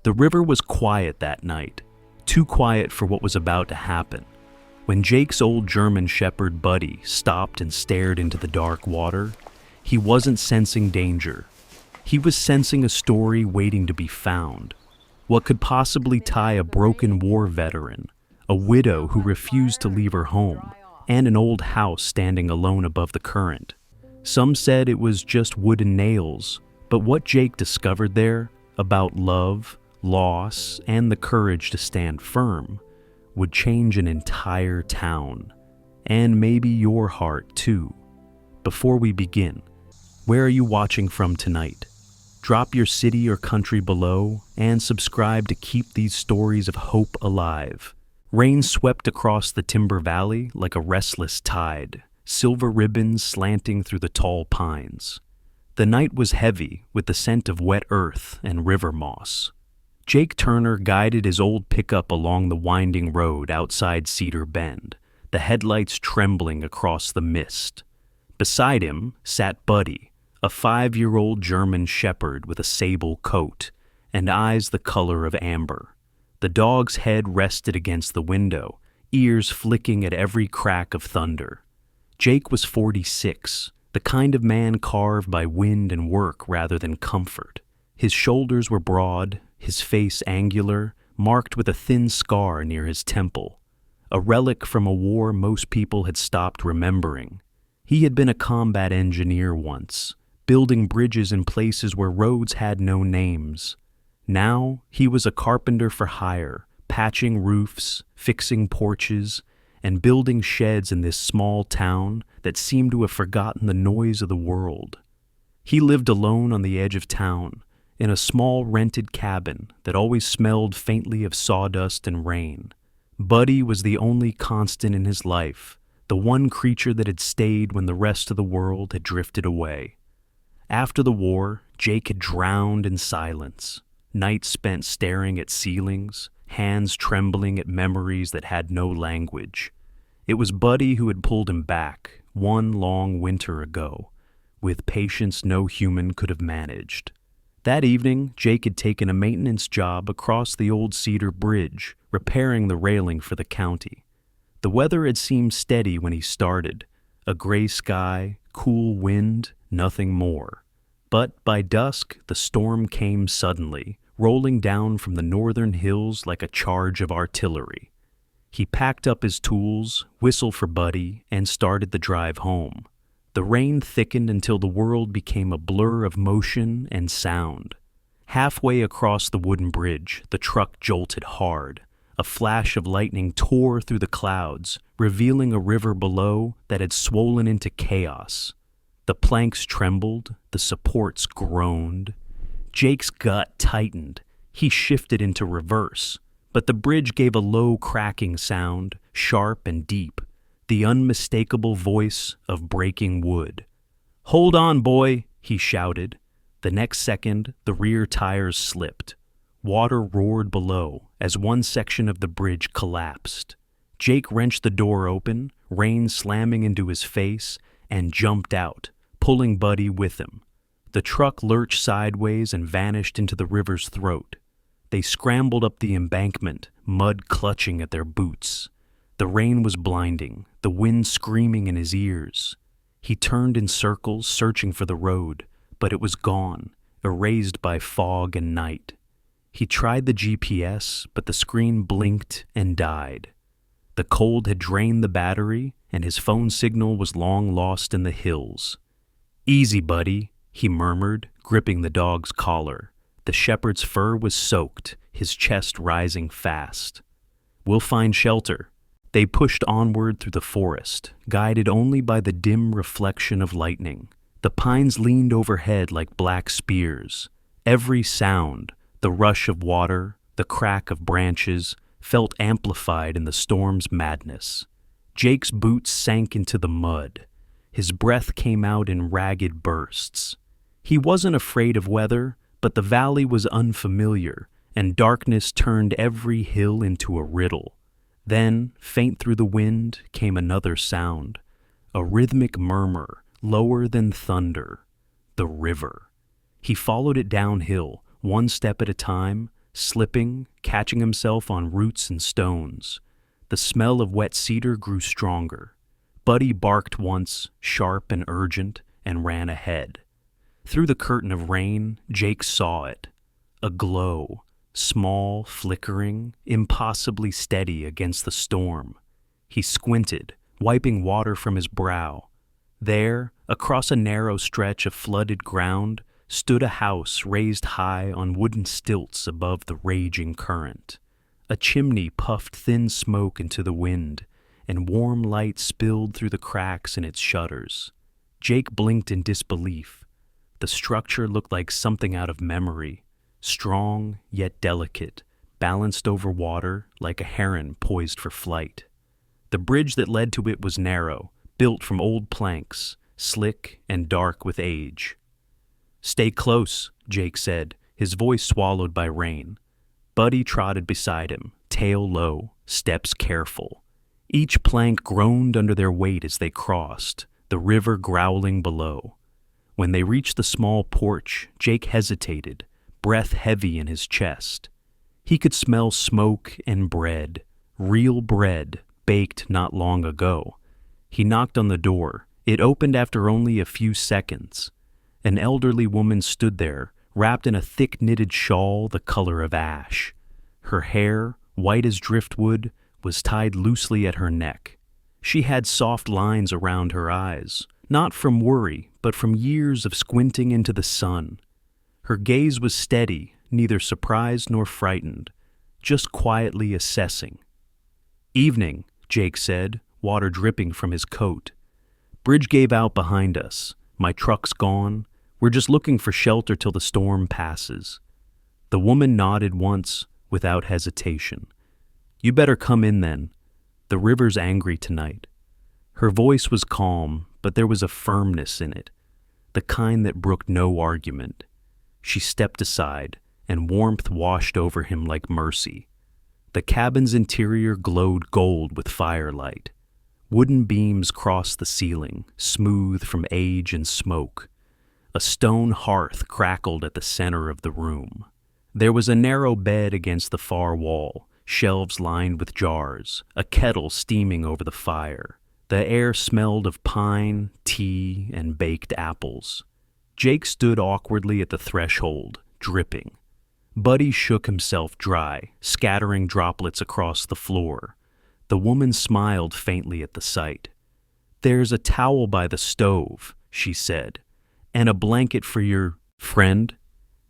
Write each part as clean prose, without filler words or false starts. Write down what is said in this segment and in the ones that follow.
The river was quiet that night, too quiet for what was about to happen. When Jake's old German Shepherd Buddy stopped and stared into the dark water, he wasn't sensing danger. He was sensing a story waiting to be found. What could possibly tie a broken war veteran, a widow who refused to leave her home, and an old house standing alone above the current? Some said it was just wood and nails, but what Jake discovered there, about love, loss, and the courage to stand firm, would change an entire town, and maybe your heart too. Before we begin, where are you watching from tonight? Drop your city or country below and subscribe to keep these stories of hope alive. Rain swept across the Timber Valley like a restless tide, silver ribbons slanting through the tall pines. The night was heavy with the scent of wet earth and river moss. Jake Turner guided his old pickup along the winding road outside Cedar Bend, the headlights trembling across the mist. Beside him sat Buddy, a 5-year-old German Shepherd with a sable coat and eyes the color of amber. The dog's head rested against the window, ears flicking at every crack of thunder. Jake was 46, the kind of man carved by wind and work rather than comfort. His shoulders were broad, his face angular, marked with a thin scar near his temple, a relic from a war most people had stopped remembering. He had been a combat engineer once, building bridges in places where roads had no names. Now he was a carpenter for hire, patching roofs, fixing porches, and building sheds in this small town that seemed to have forgotten the noise of the world. He lived alone on the edge of town, in a small rented cabin that always smelled faintly of sawdust and rain. Buddy was the only constant in his life, the one creature that had stayed when the rest of the world had drifted away. After the war, Jake had drowned in silence, nights spent staring at ceilings, hands trembling at memories that had no language. It was Buddy who had pulled him back, one long winter ago, with patience no human could have managed. That evening, Jake had taken a maintenance job across the old Cedar Bridge, repairing the railing for the county. The weather had seemed steady when he started, a gray sky, cool wind, nothing more. But by dusk, the storm came suddenly, rolling down from the northern hills like a charge of artillery. He packed up his tools, whistled for Buddy, and started the drive home. The rain thickened until the world became a blur of motion and sound. Halfway across the wooden bridge, the truck jolted hard. A flash of lightning tore through the clouds, revealing a river below that had swollen into chaos. The planks trembled, the supports groaned. Jake's gut tightened. He shifted into reverse, but the bridge gave a low cracking sound, sharp and deep, the unmistakable voice of breaking wood. "Hold on, boy," he shouted. The next second, the rear tires slipped. Water roared below as one section of the bridge collapsed. Jake wrenched the door open, rain slamming into his face, and jumped out, pulling Buddy with him. The truck lurched sideways and vanished into the river's throat. They scrambled up the embankment, mud clutching at their boots. The rain was blinding, the wind screaming in his ears. He turned in circles, searching for the road, but it was gone, erased by fog and night. He tried the GPS, but the screen blinked and died. The cold had drained the battery, and his phone signal was long lost in the hills. "Easy, Buddy," he murmured, gripping the dog's collar. The shepherd's fur was soaked, his chest rising fast. "We'll find shelter." They pushed onward through the forest, guided only by the dim reflection of lightning. The pines leaned overhead like black spears. Every sound, the rush of water, the crack of branches, felt amplified in the storm's madness. Jake's boots sank into the mud. His breath came out in ragged bursts. He wasn't afraid of weather, but the valley was unfamiliar, and darkness turned every hill into a riddle. Then, faint through the wind, came another sound, a rhythmic murmur, lower than thunder. The river. He followed it downhill, one step at a time, slipping, catching himself on roots and stones. The smell of wet cedar grew stronger. Buddy barked once, sharp and urgent, and ran ahead. Through the curtain of rain, Jake saw it. A glow, small, flickering, impossibly steady against the storm. He squinted, wiping water from his brow. There, across a narrow stretch of flooded ground, stood a house raised high on wooden stilts above the raging current. A chimney puffed thin smoke into the wind, and warm light spilled through the cracks in its shutters. Jake blinked in disbelief. The structure looked like something out of memory, strong yet delicate, balanced over water like a heron poised for flight. The bridge that led to it was narrow, built from old planks, slick and dark with age. "Stay close," Jake said, his voice swallowed by rain. Buddy trotted beside him, tail low, steps careful. Each plank groaned under their weight as they crossed, the river growling below. When they reached the small porch, Jake hesitated, breath heavy in his chest. He could smell smoke and bread, real bread, baked not long ago. He knocked on the door. It opened after only a few seconds. An elderly woman stood there, wrapped in a thick knitted shawl the color of ash. Her hair, white as driftwood, was tied loosely at her neck. She had soft lines around her eyes, not from worry, but from years of squinting into the sun. Her gaze was steady, neither surprised nor frightened, just quietly assessing. "Evening," Jake said, water dripping from his coat. "Bridge gave out behind us. My truck's gone. We're just looking for shelter till the storm passes." The woman nodded once, without hesitation. "You better come in then. The river's angry tonight." Her voice was calm, but there was a firmness in it, the kind that brooked no argument. She stepped aside, and warmth washed over him like mercy. The cabin's interior glowed gold with firelight. Wooden beams crossed the ceiling, smooth from age and smoke. A stone hearth crackled at the center of the room. There was a narrow bed against the far wall, shelves lined with jars, a kettle steaming over the fire. The air smelled of pine, tea, and baked apples. Jake stood awkwardly at the threshold, dripping. Buddy shook himself dry, scattering droplets across the floor. The woman smiled faintly at the sight. "There's a towel by the stove," she said, "and a blanket for your friend."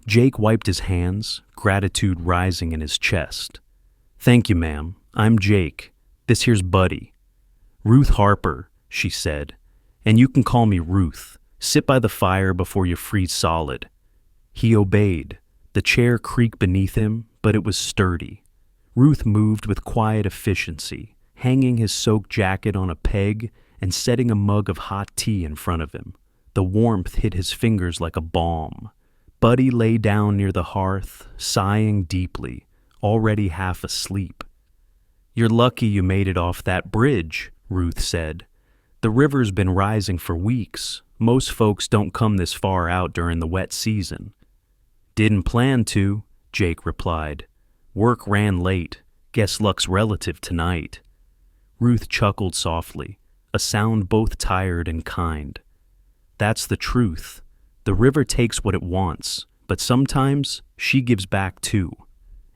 Jake wiped his hands, gratitude rising in his chest. "Thank you, ma'am. I'm Jake. This here's Buddy." "Ruth Harper," she said, "and you can call me Ruth. Sit by the fire before you freeze solid." He obeyed. The chair creaked beneath him, but it was sturdy. Ruth moved with quiet efficiency, hanging his soaked jacket on a peg and setting a mug of hot tea in front of him. The warmth hit his fingers like a balm. Buddy lay down near the hearth, sighing deeply, already half asleep. "You're lucky you made it off that bridge," Ruth said. "The river's been rising for weeks. Most folks don't come this far out during the wet season." "Didn't plan to," Jake replied. "Work ran late. Guess luck's relative tonight." Ruth chuckled softly, a sound both tired and kind. "That's the truth. The river takes what it wants, but sometimes she gives back too."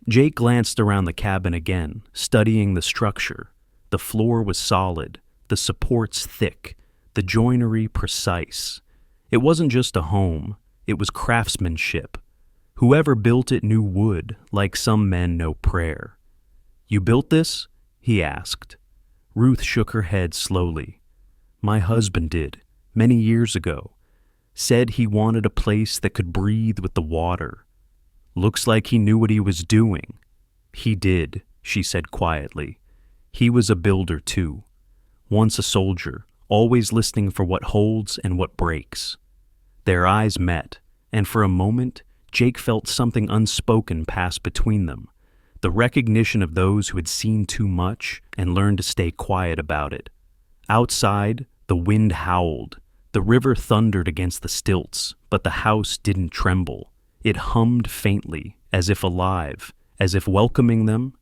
Jake glanced around the cabin again, studying the structure. The floor was solid, the supports thick, the joinery precise. It wasn't just a home, it was craftsmanship. Whoever built it knew wood, like some men know prayer. "You built this?" he asked. Ruth shook her head slowly. "My husband did, many years ago. Said he wanted a place that could breathe with the water. Looks like he knew what he was doing." "He did," she said quietly. "He was a builder too. Once a soldier, always listening for what holds and what breaks." Their eyes met, and for a moment, Jake felt something unspoken pass between them, the recognition of those who had seen too much and learned to stay quiet about it. Outside, the wind howled. The river thundered against the stilts, but the house didn't tremble. It hummed faintly, as if alive, As if welcoming them,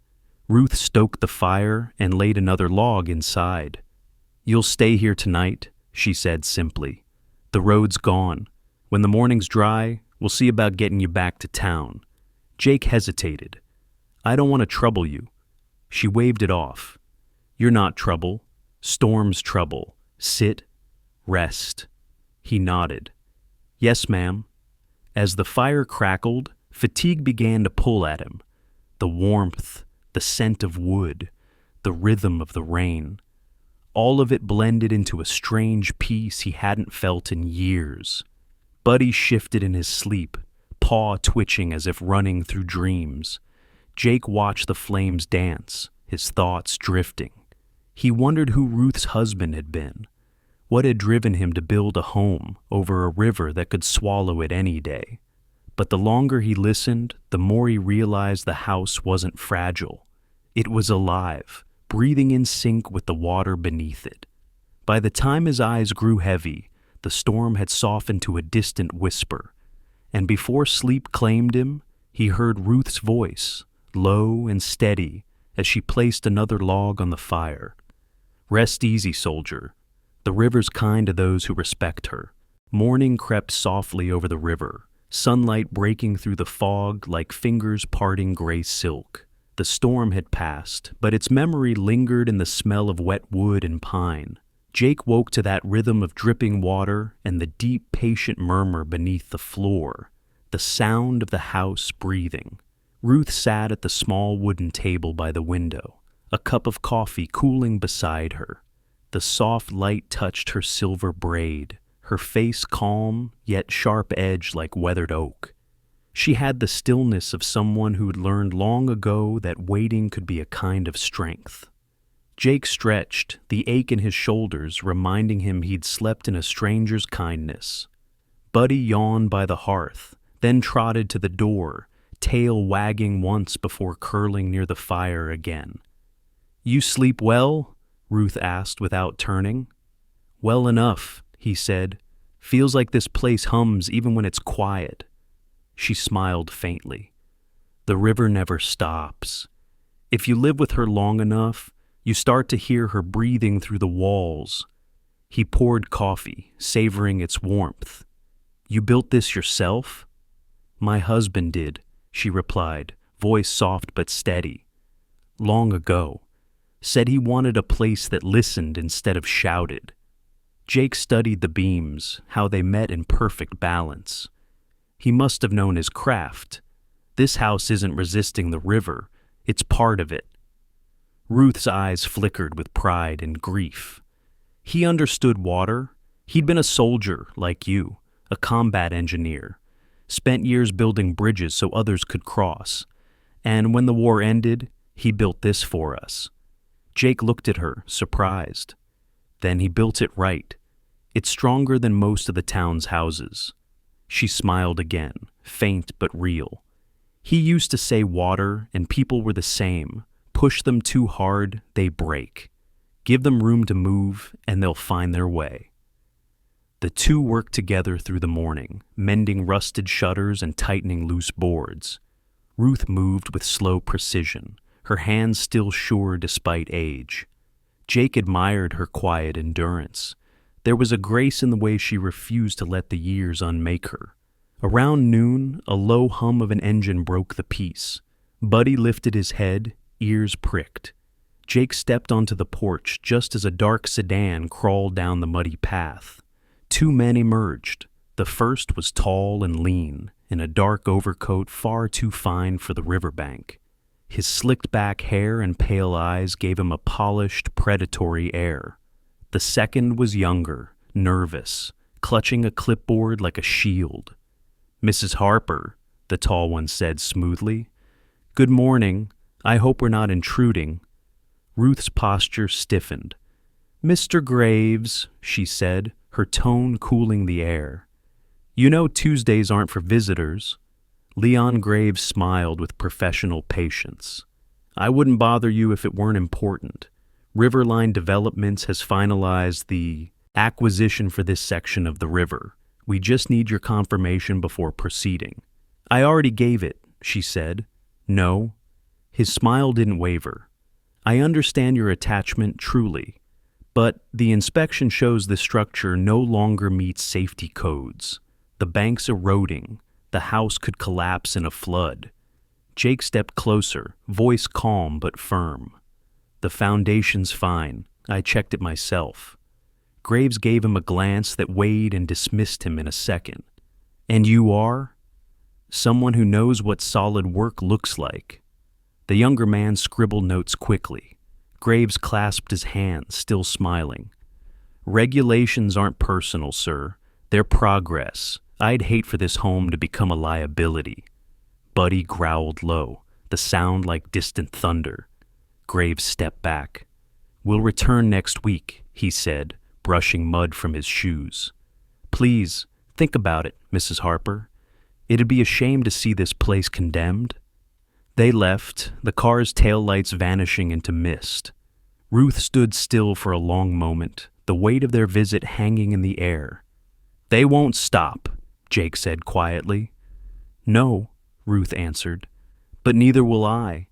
Ruth stoked the fire and laid another log inside. "You'll stay here tonight," she said simply. "The road's gone. When the morning's dry, we'll see about getting you back to town." Jake hesitated. "I don't want to trouble you." She waved it off. "You're not trouble. Storm's trouble. Sit. Rest." He nodded. "Yes, ma'am." As the fire crackled, fatigue began to pull at him. The warmth, the scent of wood, the rhythm of the rain. All of it blended into a strange peace he hadn't felt in years. Buddy shifted in his sleep, paw twitching as if running through dreams. Jake watched the flames dance, his thoughts drifting. He wondered who Ruth's husband had been. What had driven him to build a home over a river that could swallow it any day? But the longer he listened, the more he realized the house wasn't fragile. It was alive, breathing in sync with the water beneath it. By the time his eyes grew heavy, the storm had softened to a distant whisper, and before sleep claimed him, he heard Ruth's voice, low and steady, as she placed another log on the fire. "Rest easy, soldier. The river's kind to those who respect her." Morning crept softly over the river, sunlight breaking through the fog like fingers parting gray silk. The storm had passed, but its memory lingered in the smell of wet wood and pine. Jake woke to that rhythm of dripping water and the deep, patient murmur beneath the floor, the sound of the house breathing. Ruth sat at the small wooden table by the window, a cup of coffee cooling beside her. The soft light touched her silver braid, her face calm, yet sharp-edged like weathered oak. She had the stillness of someone who had learned long ago that waiting could be a kind of strength. Jake stretched, the ache in his shoulders reminding him he'd slept in a stranger's kindness. Buddy yawned by the hearth, then trotted to the door, tail wagging once before curling near the fire again. "You sleep well?" Ruth asked without turning. "Well enough," he said. "Feels like this place hums even when it's quiet." She smiled faintly. "The river never stops. If you live with her long enough, you start to hear her breathing through the walls." He poured coffee, savoring its warmth. "You built this yourself?" "My husband did," she replied, voice soft but steady. "Long ago. Said he wanted a place that listened instead of shouted." Jake studied the beams, how they met in perfect balance. He must have known his craft. This house isn't resisting the river, it's part of it. Ruth's eyes flickered with pride and grief. He understood water. He'd been a soldier like you, a combat engineer, spent years building bridges so others could cross. And when the war ended, he built this for us. Jake looked at her, surprised. Then he built it right. It's stronger than most of the town's houses. She smiled again, faint but real. He used to say water and people were the same. Push them too hard, they break. Give them room to move, and they'll find their way. The two worked together through the morning, mending rusted shutters and tightening loose boards. Ruth moved with slow precision, her hands still sure despite age. Jake admired her quiet endurance. There was a grace in the way she refused to let the years unmake her. Around noon, a low hum of an engine broke the peace. Buddy lifted his head, ears pricked. Jake stepped onto the porch just as a dark sedan crawled down the muddy path. Two men emerged. The first was tall and lean, in a dark overcoat far too fine for the riverbank. His slicked-back hair and pale eyes gave him a polished, predatory air. The second was younger, nervous, clutching a clipboard like a shield. "Mrs. Harper," the tall one said smoothly. "Good morning. I hope we're not intruding." Ruth's posture stiffened. "Mr. Graves," she said, her tone cooling the air. "You know Tuesdays aren't for visitors." Leon Graves smiled with professional patience. "I wouldn't bother you if it weren't important. Riverline Developments has finalized the acquisition for this section of the river. We just need your confirmation before proceeding." "I already gave it," she said. "No, His smile didn't waver. I understand your attachment truly, but the inspection shows the structure no longer meets safety codes. The bank's eroding. The house could collapse in a flood. Jake stepped closer, voice calm but firm. The foundation's fine. I checked it myself. Graves gave him a glance that weighed and dismissed him in a second. And you are? Someone who knows what solid work looks like. The younger man scribbled notes quickly. Graves clasped his hands, still smiling. Regulations aren't personal, sir. They're progress. I'd hate for this home to become a liability. Buddy growled low, the sound like distant thunder. Graves stepped back. We'll return next week, he said, brushing mud from his shoes. Please, think about it, Mrs. Harper. It'd be a shame to see this place condemned. They left, the car's taillights vanishing into mist. Ruth stood still for a long moment, the weight of their visit hanging in the air. They won't stop, Jake said quietly. No, Ruth answered, but neither will I.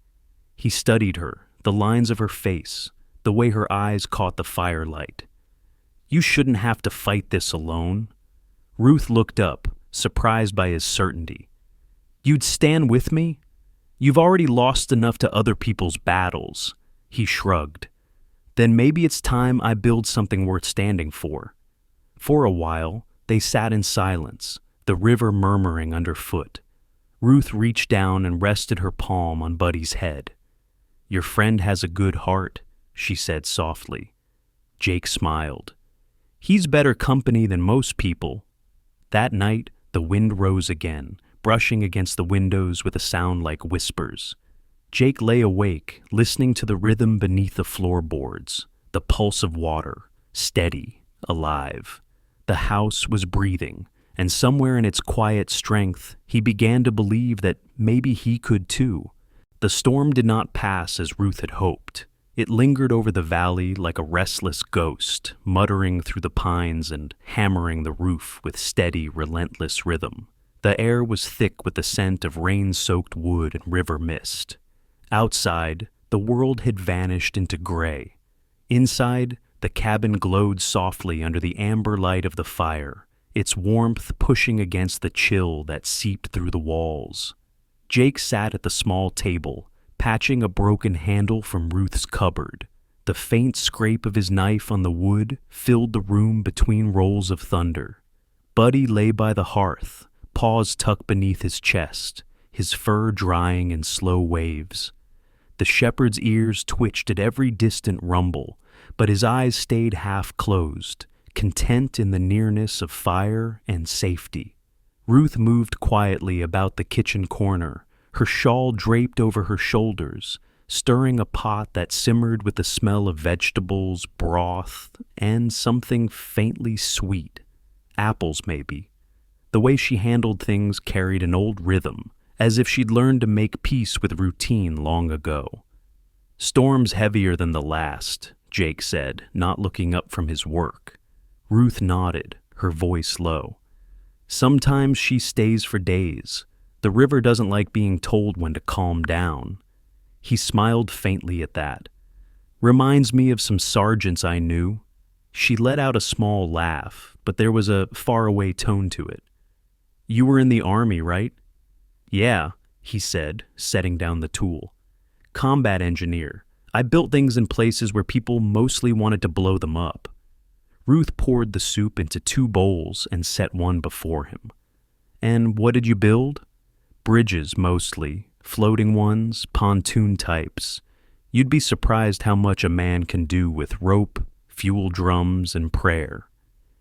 He studied her, the lines of her face, the way her eyes caught the firelight. You shouldn't have to fight this alone. Ruth looked up, surprised by his certainty. You'd stand with me? You've already lost enough to other people's battles. He shrugged. Then maybe it's time I build something worth standing for. For a while, they sat in silence, the river murmuring underfoot. Ruth reached down and rested her palm on Buddy's head. Your friend has a good heart, she said softly. Jake smiled. He's better company than most people. That night, the wind rose again, brushing against the windows with a sound like whispers. Jake lay awake, listening to the rhythm beneath the floorboards, the pulse of water, steady, alive. The house was breathing, and somewhere in its quiet strength, he began to believe that maybe he could too. The storm did not pass as Ruth had hoped. It lingered over the valley like a restless ghost, muttering through the pines and hammering the roof with steady, relentless rhythm. The air was thick with the scent of rain-soaked wood and river mist. Outside, the world had vanished into gray. Inside, the cabin glowed softly under the amber light of the fire, its warmth pushing against the chill that seeped through the walls. Jake sat at the small table, patching a broken handle from Ruth's cupboard. The faint scrape of his knife on the wood filled the room between rolls of thunder. Buddy lay by the hearth, paws tucked beneath his chest, his fur drying in slow waves. The shepherd's ears twitched at every distant rumble, but his eyes stayed half-closed, content in the nearness of fire and safety. Ruth moved quietly about the kitchen corner, her shawl draped over her shoulders, stirring a pot that simmered with the smell of vegetables, broth, and something faintly sweet. Apples, maybe. The way she handled things carried an old rhythm, as if she'd learned to make peace with routine long ago. Storm's heavier than the last, Jake said, not looking up from his work. Ruth nodded, her voice low. Sometimes she stays for days. The river doesn't like being told when to calm down. He smiled faintly at that. Reminds me of some sergeants I knew. She let out a small laugh, but there was a faraway tone to it. You were in the army, right? Yeah, he said, setting down the tool. Combat engineer. I built things in places where people mostly wanted to blow them up. Ruth poured the soup into 2 bowls and set one before him. And what did you build? Bridges, mostly. Floating ones, pontoon types. You'd be surprised how much a man can do with rope, fuel drums, and prayer.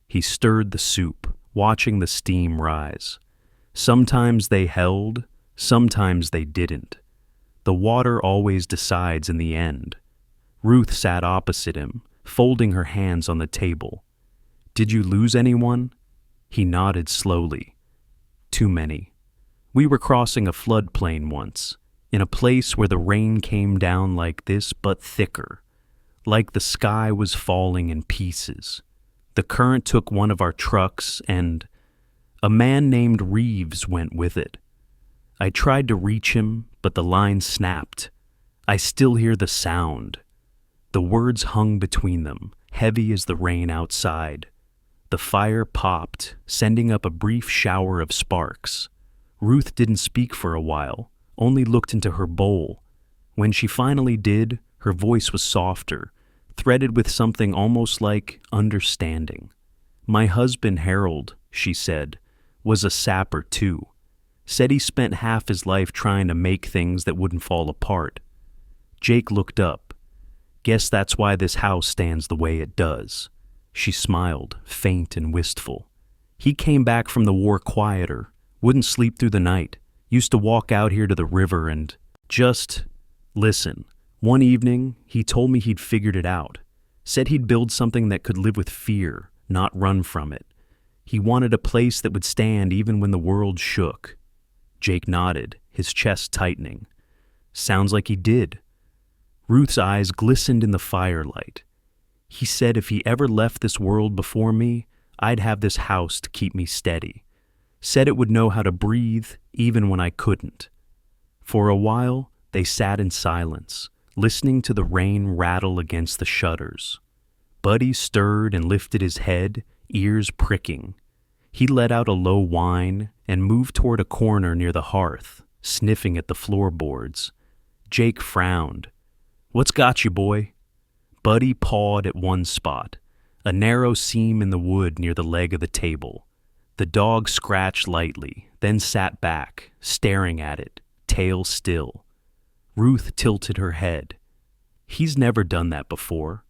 He stirred the soup, watching the steam rise. Sometimes they held, sometimes they didn't. The water always decides in the end. Ruth sat opposite him, folding her hands on the table. Did you lose anyone? He nodded slowly. Too many. We were crossing a floodplain once, in a place where the rain came down like this but thicker, like the sky was falling in pieces. The current took one of our trucks and a man named Reeves went with it. I tried to reach him, but the line snapped. I still hear the sound. The words hung between them, heavy as the rain outside. The fire popped, sending up a brief shower of sparks. Ruth didn't speak for a while, only looked into her bowl. When she finally did, her voice was softer, threaded with something almost like understanding. My husband, Harold, she said, was a sapper too. Said he spent half his life trying to make things that wouldn't fall apart. Jake looked up. Guess that's why this house stands the way it does. She smiled, faint and wistful. He came back from the war quieter, wouldn't sleep through the night, used to walk out here to the river and just listen. One evening, he told me he'd figured it out. Said he'd build something that could live with fear, not run from it. He wanted a place that would stand even when the world shook. Jake nodded, his chest tightening. Sounds like he did. Ruth's eyes glistened in the firelight. He said if he ever left this world before me, I'd have this house to keep me steady. Said it would know how to breathe even when I couldn't. For a while, they sat in silence, listening to the rain rattle against the shutters. Buddy stirred and lifted his head, ears pricking. He let out a low whine and moved toward a corner near the hearth, sniffing at the floorboards. Jake frowned. "What's got you, boy?" Buddy pawed at one spot, a narrow seam in the wood near the leg of the table. The dog scratched lightly, then sat back, staring at it, tail still. Ruth tilted her head. He's never done that before.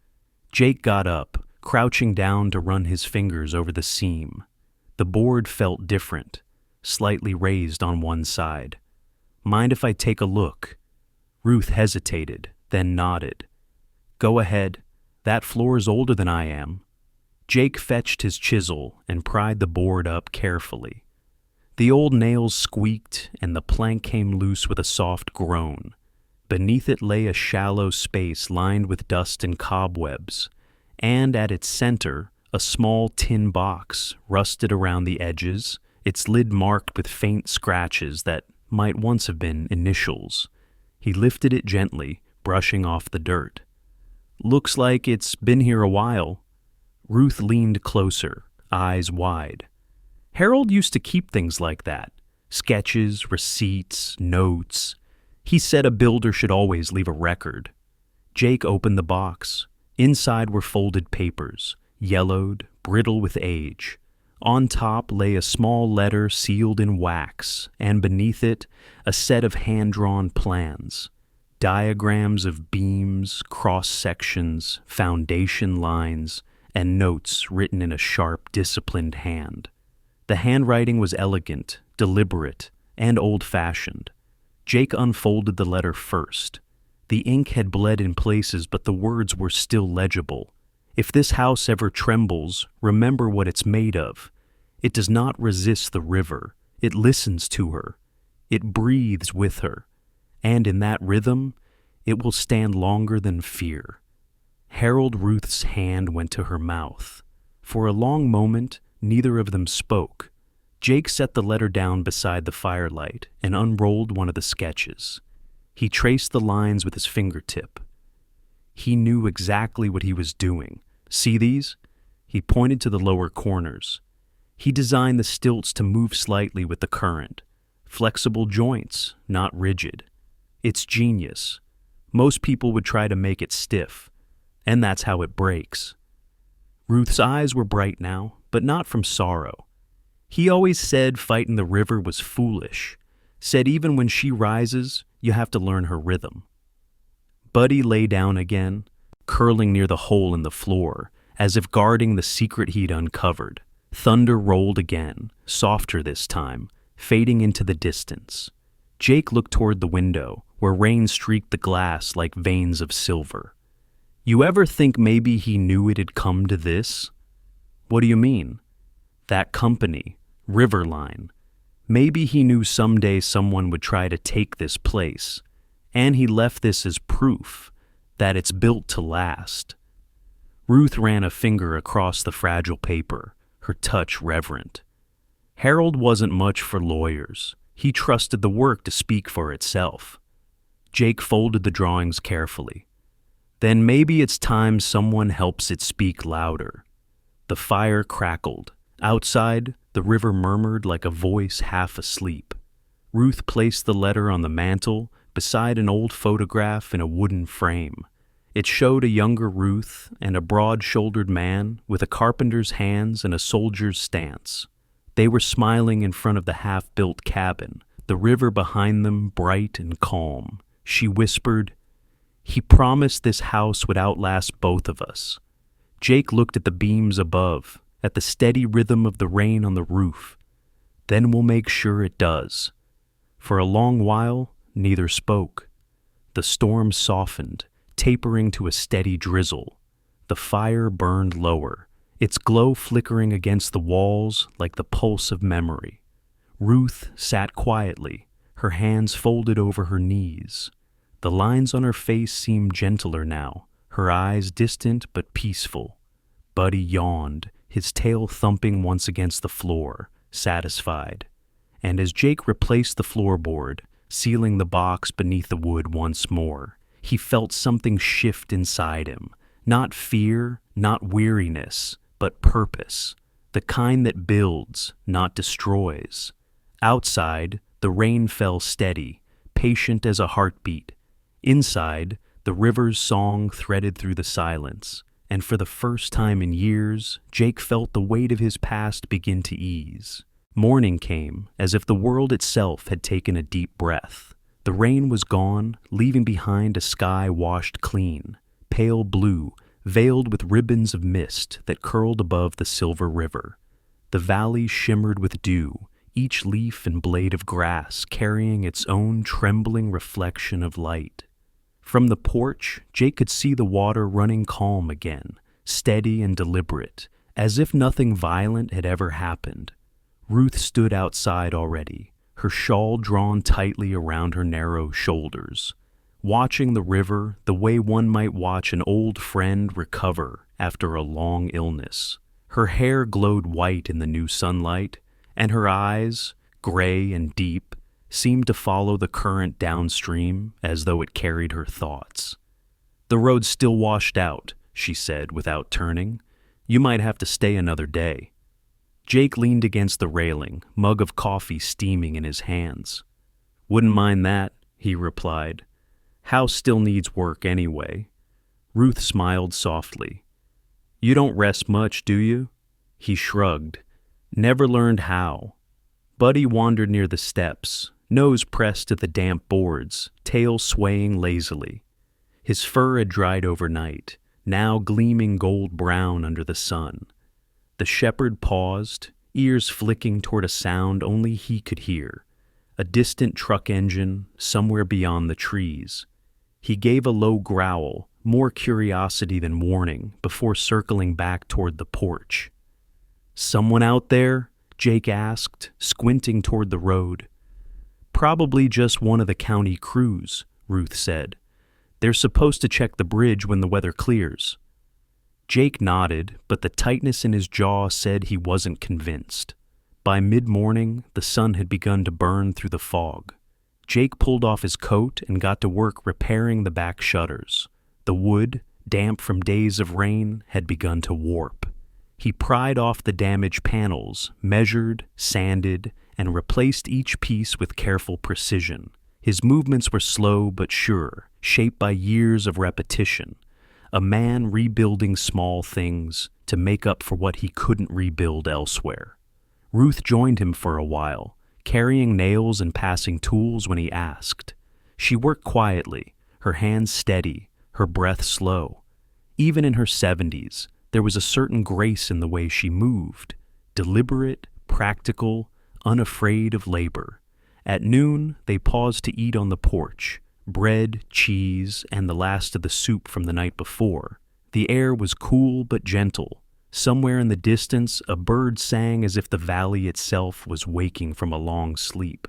Jake got up, crouching down to run his fingers over the seam. The board felt different, slightly raised on one side. "Mind if I take a look?" Ruth hesitated, then nodded. "Go ahead. That floor is older than I am." Jake fetched his chisel and pried the board up carefully. The old nails squeaked and the plank came loose with a soft groan. Beneath it lay a shallow space lined with dust and cobwebs, and at its center, a small tin box, rusted around the edges, its lid marked with faint scratches that might once have been initials. He lifted it gently, brushing off the dirt. "Looks like it's been here a while." Ruth leaned closer, eyes wide. Harold used to keep things like that. Sketches, receipts, notes. He said a builder should always leave a record. Jake opened the box. Inside were folded papers, yellowed, brittle with age. On top lay a small letter sealed in wax, and beneath it, a set of hand-drawn plans. Diagrams of beams, cross-sections, foundation lines, and notes written in a sharp, disciplined hand. The handwriting was elegant, deliberate, and old-fashioned. Jake unfolded the letter first. The ink had bled in places, but the words were still legible. "If this house ever trembles, remember what it's made of. It does not resist the river. It listens to her. It breathes with her. And in that rhythm, it will stand longer than fear." Harold Ruth's hand went to her mouth. For a long moment, neither of them spoke. Jake set the letter down beside the firelight and unrolled one of the sketches. He traced the lines with his fingertip. He knew exactly what he was doing. "See these?" He pointed to the lower corners. He designed the stilts to move slightly with the current. Flexible joints, not rigid. It's genius. Most people would try to make it stiff, and that's how it breaks. Ruth's eyes were bright now, but not from sorrow. He always said fighting the river was foolish. Said even when she rises, you have to learn her rhythm. Buddy lay down again, curling near the hole in the floor, as if guarding the secret he'd uncovered. Thunder rolled again, softer this time, fading into the distance. Jake looked toward the window, where rain streaked the glass like veins of silver. "You ever think maybe he knew it had come to this?" "What do you mean?" "That company, Riverline. Maybe he knew someday someone would try to take this place, and he left this as proof that it's built to last." Ruth ran a finger across the fragile paper, her touch reverent. Harold wasn't much for lawyers. He trusted the work to speak for itself. Jake folded the drawings carefully. Then maybe it's time someone helps it speak louder. The fire crackled. Outside, the river murmured like a voice half asleep. Ruth placed the letter on the mantel beside an old photograph in a wooden frame. It showed a younger Ruth and a broad-shouldered man with a carpenter's hands and a soldier's stance. They were smiling in front of the half-built cabin, the river behind them bright and calm. She whispered, "He promised this house would outlast both of us." Jake looked at the beams above, at the steady rhythm of the rain on the roof. "Then we'll make sure it does." For a long while, neither spoke. The storm softened, tapering to a steady drizzle. The fire burned lower, its glow flickering against the walls like the pulse of memory. Ruth sat quietly, her hands folded over her knees. The lines on her face seemed gentler now, her eyes distant but peaceful. Buddy yawned, his tail thumping once against the floor, satisfied. And as Jake replaced the floorboard, sealing the box beneath the wood once more, he felt something shift inside him. Not fear, not weariness, but purpose. The kind that builds, not destroys. Outside, the rain fell steady, patient as a heartbeat. Inside, the river's song threaded through the silence, and for the first time in years, Jake felt the weight of his past begin to ease. Morning came, as if the world itself had taken a deep breath. The rain was gone, leaving behind a sky washed clean, pale blue, veiled with ribbons of mist that curled above the silver river. The valley shimmered with dew, each leaf and blade of grass carrying its own trembling reflection of light. From the porch, Jake could see the water running calm again, steady and deliberate, as if nothing violent had ever happened. Ruth stood outside already, her shawl drawn tightly around her narrow shoulders, watching the river the way one might watch an old friend recover after a long illness. Her hair glowed white in the new sunlight, and her eyes, gray and deep, seemed to follow the current downstream as though it carried her thoughts. "The road's still washed out," she said without turning. "You might have to stay another day." Jake leaned against the railing, mug of coffee steaming in his hands. "Wouldn't mind that," he replied. "House still needs work anyway." Ruth smiled softly. "You don't rest much, do you?" He shrugged. "Never learned how." Buddy wandered near the steps, nose pressed to the damp boards, tail swaying lazily. His fur had dried overnight, now gleaming gold-brown under the sun. The shepherd paused, ears flicking toward a sound only he could hear, a distant truck engine somewhere beyond the trees. He gave a low growl, more curiosity than warning, before circling back toward the porch. "Someone out there?" Jake asked, squinting toward the road. "Probably just one of the county crews," Ruth said. "They're supposed to check the bridge when the weather clears." Jake nodded, but the tightness in his jaw said he wasn't convinced. By mid-morning, the sun had begun to burn through the fog. Jake pulled off his coat and got to work repairing the back shutters. The wood, damp from days of rain, had begun to warp. He pried off the damaged panels, measured, sanded, and replaced each piece with careful precision. His movements were slow but sure, shaped by years of repetition. A man rebuilding small things to make up for what he couldn't rebuild elsewhere. Ruth joined him for a while, carrying nails and passing tools when he asked. She worked quietly, her hands steady, her breath slow. Even in her 70s, there was a certain grace in the way she moved, deliberate, practical, unafraid of labor. At noon, they paused to eat on the porch, bread, cheese, and the last of the soup from the night before. The air was cool but gentle. Somewhere in the distance, a bird sang as if the valley itself was waking from a long sleep.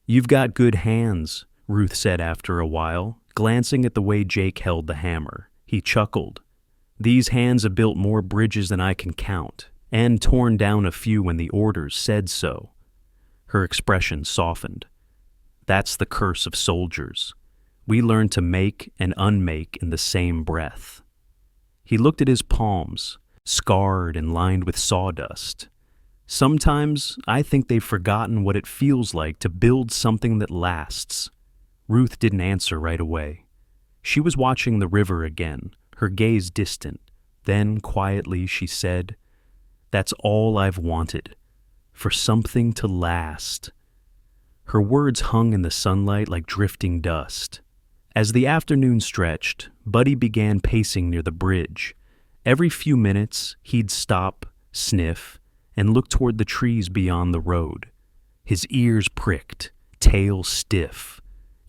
"You've got good hands," Ruth said after a while, glancing at the way Jake held the hammer. He chuckled. "These hands have built more bridges than I can count, and torn down a few when the orders said so." Her expression softened. "That's the curse of soldiers. We learn to make and unmake in the same breath. He looked at his palms, scarred and lined with sawdust. Sometimes I think they've forgotten what it feels like to build something that lasts. Ruth didn't answer right away. She was watching the river again, her gaze distant. Then, quietly, she said, "That's all I've wanted. For something to last." Her words hung in the sunlight like drifting dust. As the afternoon stretched, Buddy began pacing near the bridge. Every few minutes, he'd stop, sniff, and look toward the trees beyond the road. His ears pricked, tail stiff.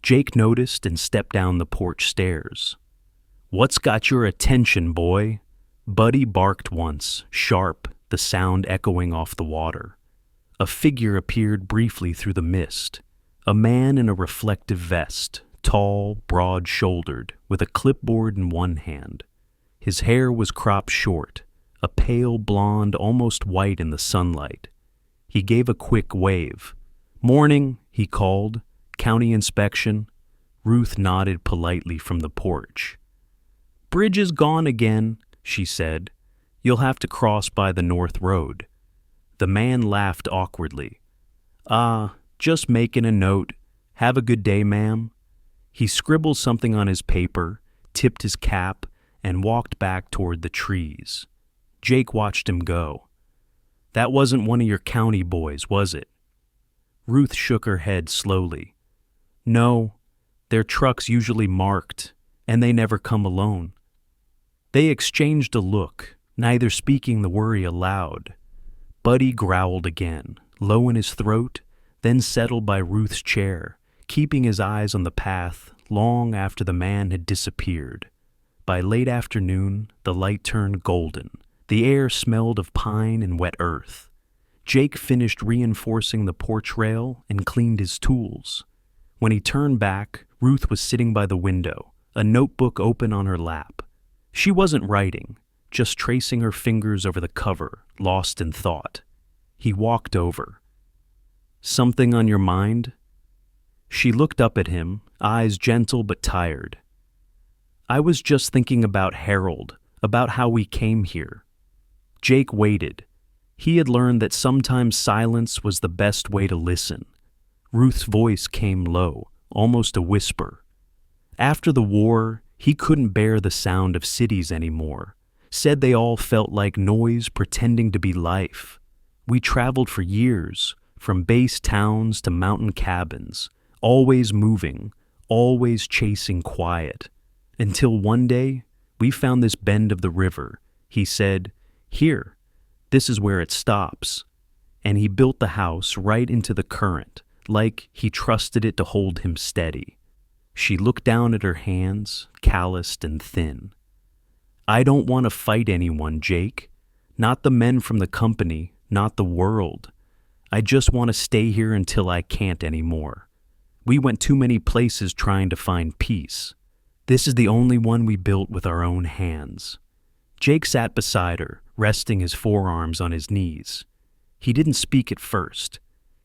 Jake noticed and stepped down the porch stairs. "What's got your attention, boy?" Buddy barked once, sharp, the sound echoing off the water. A figure appeared briefly through the mist. A man in a reflective vest, tall, broad-shouldered, with a clipboard in one hand. His hair was cropped short, a pale blonde, almost white in the sunlight. He gave a quick wave. "Morning," he called. "County inspection." Ruth nodded politely from the porch. "Bridge is gone again," she said. "You'll have to cross by the north road." The man laughed awkwardly. Just making a note. Have a good day, ma'am." He scribbled something on his paper, tipped his cap, and walked back toward the trees. Jake watched him go. "That wasn't one of your county boys, was it?" Ruth shook her head slowly. "No, their truck's usually marked, and they never come alone." They exchanged a look, neither speaking the worry aloud. Buddy growled again, low in his throat, then settled by Ruth's chair, keeping his eyes on the path long after the man had disappeared. By late afternoon, the light turned golden. The air smelled of pine and wet earth. Jake finished reinforcing the porch rail and cleaned his tools. When he turned back, Ruth was sitting by the window, a notebook open on her lap. She wasn't writing, just tracing her fingers over the cover, lost in thought. He walked over. "Something on your mind?" She looked up at him, eyes gentle but tired. "I was just thinking about Harold, about how we came here." Jake waited. He had learned that sometimes silence was the best way to listen. Ruth's voice came low, almost a whisper. After the war, he couldn't bear the sound of cities anymore. Said they all felt like noise pretending to be life. We traveled for years, from base towns to mountain cabins, always moving, always chasing quiet. Until one day, we found this bend of the river. He said, "Here, this is where it stops." And he built the house right into the current, like he trusted it to hold him steady. She looked down at her hands, calloused and thin. "I don't want to fight anyone, Jake. Not the men from the company, not the world. I just want to stay here until I can't anymore. We went too many places trying to find peace. This is the only one we built with our own hands." Jake sat beside her, resting his forearms on his knees. He didn't speak at first.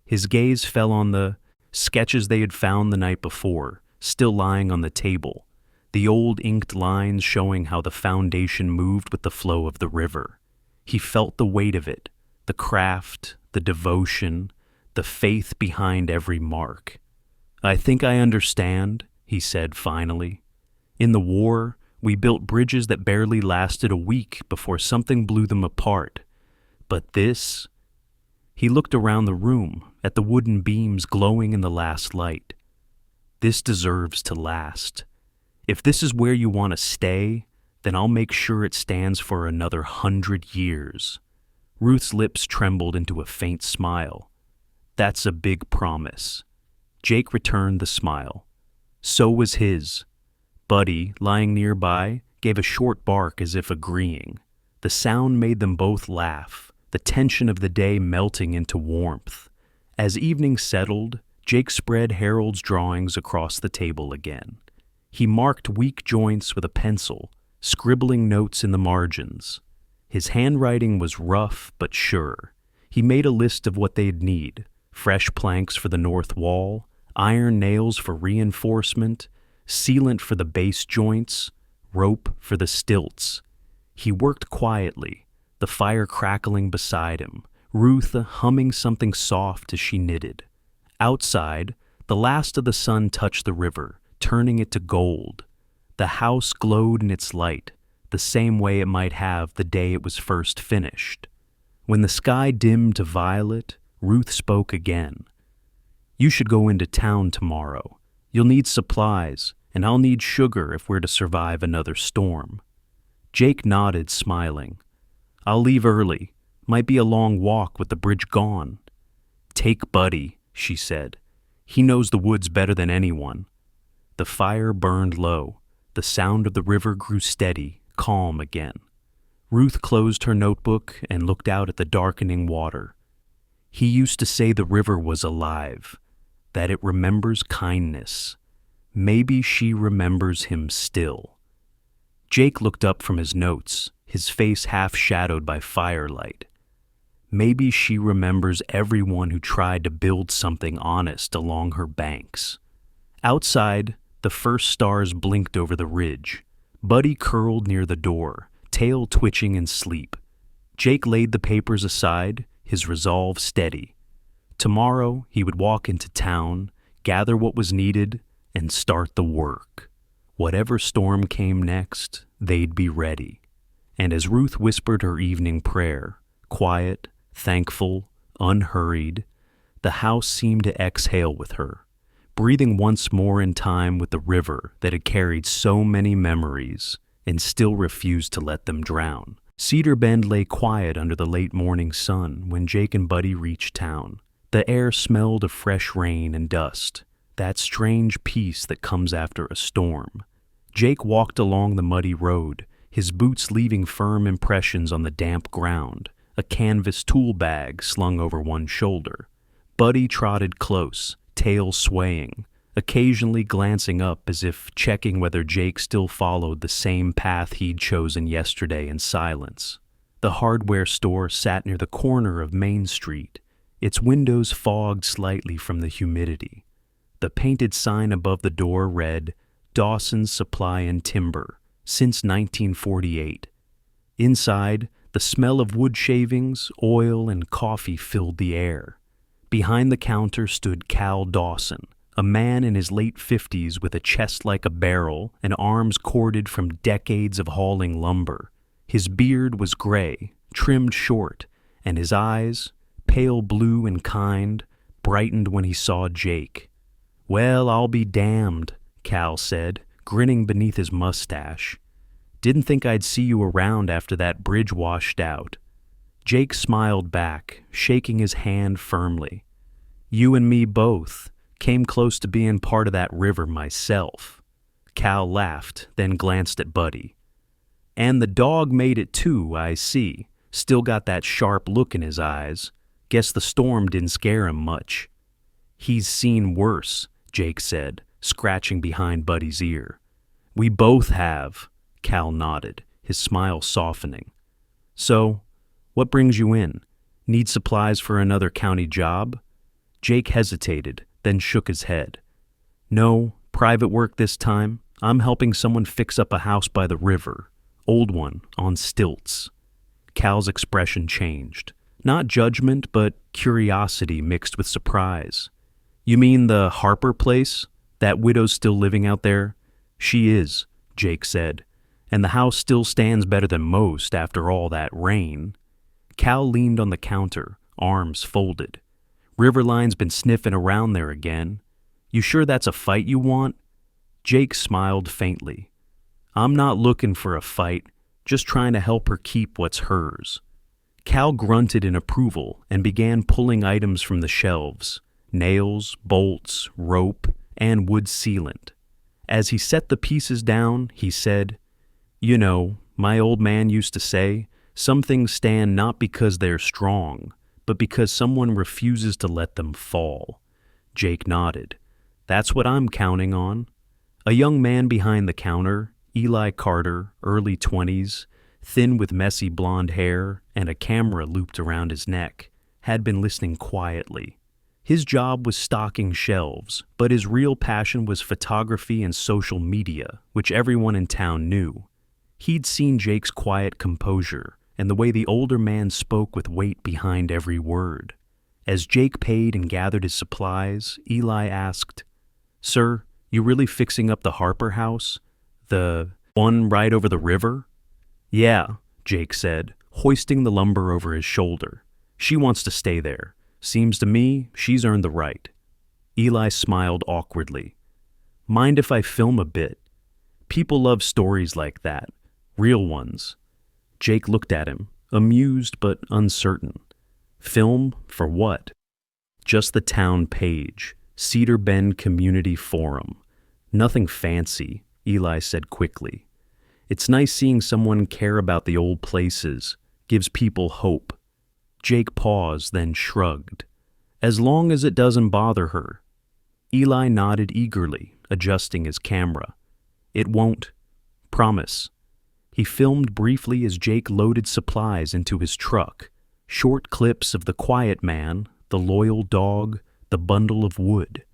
His gaze fell on the sketches they had found the night before, still lying on the table, the old inked lines showing how the foundation moved with the flow of the river. He felt the weight of it, the craft, the devotion, the faith behind every mark. "I think I understand," he said finally. "In the war, we built bridges that barely lasted a week before something blew them apart. But this..." He looked around the room, at the wooden beams glowing in the last light. "This deserves to last. If this is where you want to stay, then I'll make sure it stands for another 100 years. Ruth's lips trembled into a faint smile. "That's a big promise." Jake returned the smile. So was his. Buddy, lying nearby, gave a short bark as if agreeing. The sound made them both laugh, the tension of the day melting into warmth. As evening settled, Jake spread Harold's drawings across the table again. He marked weak joints with a pencil, scribbling notes in the margins. His handwriting was rough but sure. He made a list of what they'd need: fresh planks for the north wall, iron nails for reinforcement, sealant for the base joints, rope for the stilts. He worked quietly, the fire crackling beside him, Ruth humming something soft as she knitted. Outside, the last of the sun touched the river, turning it to gold. The house glowed in its light, the same way it might have the day it was first finished. When the sky dimmed to violet, Ruth spoke again. "You should go into town tomorrow. You'll need supplies, and I'll need sugar if we're to survive another storm." Jake nodded, smiling. "I'll leave early. Might be a long walk with the bridge gone." "Take Buddy," she said. "He knows the woods better than anyone." The fire burned low. The sound of the river grew steady, calm again. Ruth closed her notebook and looked out at the darkening water. "He used to say the river was alive, that it remembers kindness. Maybe she remembers him still." Jake looked up from his notes, his face half shadowed by firelight. Maybe she remembers everyone who tried to build something honest along her banks. Outside, the first stars blinked over the ridge. Buddy curled near the door, tail twitching in sleep. Jake laid the papers aside, his resolve steady. Tomorrow he would walk into town, gather what was needed, and start the work. Whatever storm came next, they'd be ready. And as Ruth whispered her evening prayer, quiet, thankful, unhurried, the house seemed to exhale with her, breathing once more in time with the river that had carried so many memories and still refused to let them drown. Cedar Bend lay quiet under the late morning sun when Jake and Buddy reached town. The air smelled of fresh rain and dust, that strange peace that comes after a storm. Jake walked along the muddy road, his boots leaving firm impressions on the damp ground, a canvas tool bag slung over one shoulder. Buddy trotted close, tail swaying, occasionally glancing up as if checking whether Jake still followed the same path he'd chosen yesterday in silence. The hardware store sat near the corner of Main Street, its windows fogged slightly from the humidity. The painted sign above the door read, "Dawson's Supply and Timber, since 1948. Inside, the smell of wood shavings, oil, and coffee filled the air. Behind the counter stood Cal Dawson, a man in his late 50s with a chest like a barrel and arms corded from decades of hauling lumber. His beard was gray, trimmed short, and his eyes, pale blue and kind, brightened when he saw Jake. "Well, I'll be damned," Cal said, grinning beneath his mustache. "Didn't think I'd see you around after that bridge washed out." Jake smiled back, shaking his hand firmly. "You and me both. Came close to being part of that river myself." Cal laughed, then glanced at Buddy. "And the dog made it too, I see. Still got that sharp look in his eyes. Guess the storm didn't scare him much." "He's seen worse," Jake said, scratching behind Buddy's ear. "We both have," Cal nodded, his smile softening. "So, what brings you in? Need supplies for another county job?" Jake hesitated, then shook his head. "No, private work this time. I'm helping someone fix up a house by the river. Old one, on stilts." Cal's expression changed. Not judgment, but curiosity mixed with surprise. "You mean the Harper place? That widow's still living out there?" "She is," Jake said. "And the house still stands better than most after all that rain." Cal leaned on the counter, arms folded. "Riverline's been sniffing around there again. You sure that's a fight you want?" Jake smiled faintly. "I'm not looking for a fight, just trying to help her keep what's hers." Cal grunted in approval and began pulling items from the shelves, nails, bolts, rope, and wood sealant. As he set the pieces down, he said, "You know, my old man used to say, some things stand not because they're strong, but because someone refuses to let them fall." Jake nodded. "That's what I'm counting on." A young man behind the counter, Eli Carter, early 20s, thin with messy blonde hair and a camera looped around his neck, had been listening quietly. His job was stocking shelves, but his real passion was photography and social media, which everyone in town knew. He'd seen Jake's quiet composure and the way the older man spoke with weight behind every word. As Jake paid and gathered his supplies, Eli asked, "Sir, you really fixing up the Harper house? The one right over the river?" "Yeah," Jake said, hoisting the lumber over his shoulder. "She wants to stay there. Seems to me she's earned the right." Eli smiled awkwardly. "Mind if I film a bit? People love stories like that. Real ones." Jake looked at him, amused but uncertain. Film for what? Just the town page, Cedar Bend Community Forum. Nothing fancy, Eli said quickly. "It's nice seeing someone care about the old places. Gives people hope." Jake paused, then shrugged. "As long as it doesn't bother her." Eli nodded eagerly, adjusting his camera. "It won't. Promise." He filmed briefly as Jake loaded supplies into his truck, short clips of the quiet man, the loyal dog, the bundle of wood.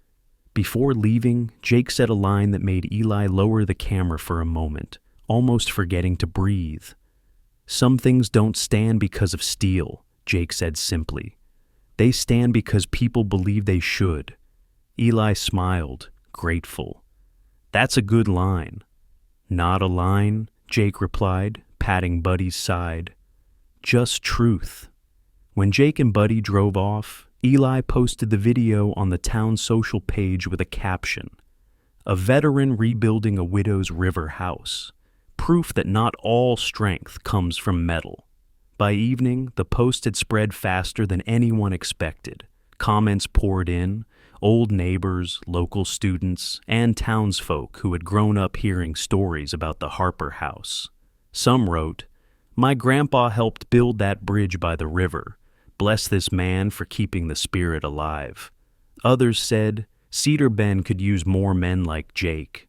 Before leaving, Jake said a line that made Eli lower the camera for a moment, almost forgetting to breathe. "Some things don't stand because of steel," Jake said simply. "They stand because people believe they should." Eli smiled, grateful. "That's a good line." "Not a line," Jake replied, patting Buddy's side. "Just truth." When Jake and Buddy drove off, Eli posted the video on the town social page with a caption, "A veteran rebuilding a widow's river house. Proof that not all strength comes from metal." By evening, the post had spread faster than anyone expected. Comments poured in, old neighbors, local students, and townsfolk who had grown up hearing stories about the Harper house. Some wrote, "My grandpa helped build that bridge by the river. Bless this man for keeping the spirit alive." Others said, "Cedar Bend could use more men like Jake."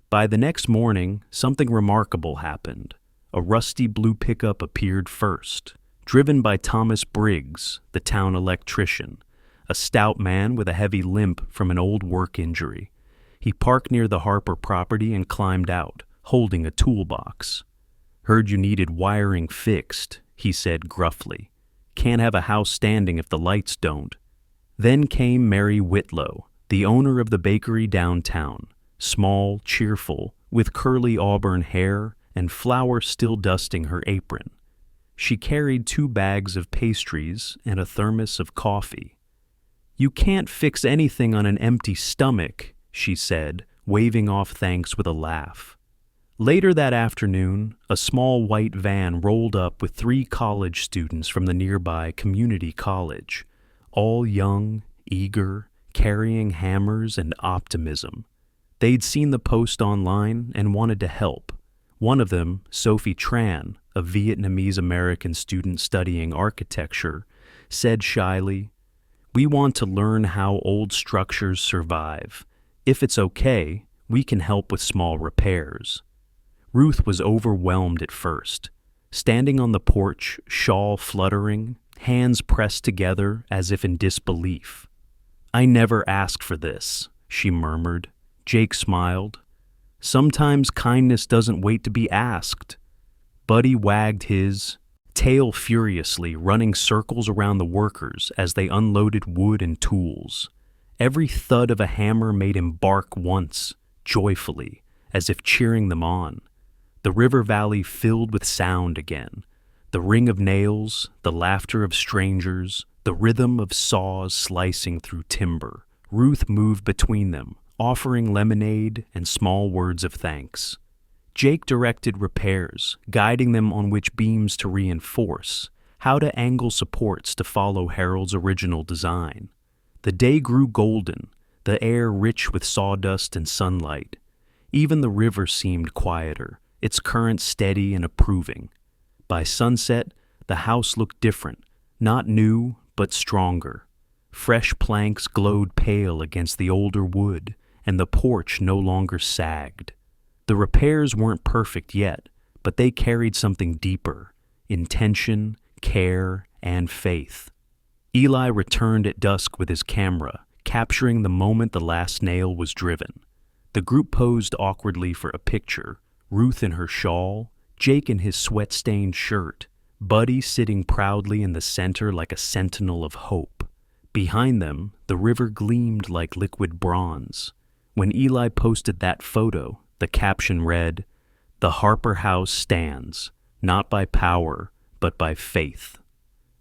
By the next morning, something remarkable happened. A rusty blue pickup appeared first, driven by Thomas Briggs, the town electrician, a stout man with a heavy limp from an old work injury. He parked near the Harper property and climbed out, holding a toolbox. "Heard you needed wiring fixed," he said gruffly. "Can't have a house standing if the lights don't." Then came Mary Whitlow, the owner of the bakery downtown, small, cheerful, with curly auburn hair and flour still dusting her apron. She carried 2 bags of pastries and a thermos of coffee. "You can't fix anything on an empty stomach," she said, waving off thanks with a laugh. Later that afternoon, a small white van rolled up with 3 college students from the nearby community college, all young, eager, carrying hammers and optimism. They'd seen the post online and wanted to help. One of them, Sophie Tran, a Vietnamese-American student studying architecture, said shyly, "We want to learn how old structures survive. If it's okay, we can help with small repairs." Ruth was overwhelmed at first. Standing on the porch, shawl fluttering, hands pressed together as if in disbelief. "I never asked for this," she murmured. Jake smiled. "Sometimes kindness doesn't wait to be asked." Buddy wagged his tail furiously, running circles around the workers as they unloaded wood and tools. Every thud of a hammer made him bark once, joyfully, as if cheering them on. The river valley filled with sound again. The ring of nails, the laughter of strangers, the rhythm of saws slicing through timber. Ruth moved between them, offering lemonade and small words of thanks. Jake directed repairs, guiding them on which beams to reinforce, how to angle supports to follow Harold's original design. The day grew golden, the air rich with sawdust and sunlight. Even the river seemed quieter, its current steady and approving. By sunset, the house looked different, not new, but stronger. Fresh planks glowed pale against the older wood, and the porch no longer sagged. The repairs weren't perfect yet, but they carried something deeper: intention, care, and faith. Eli returned at dusk with his camera, capturing the moment the last nail was driven. The group posed awkwardly for a picture, Ruth in her shawl, Jake in his sweat-stained shirt, Buddy sitting proudly in the center like a sentinel of hope. Behind them, the river gleamed like liquid bronze. When Eli posted that photo, the caption read, "The Harper House stands, not by power, but by faith."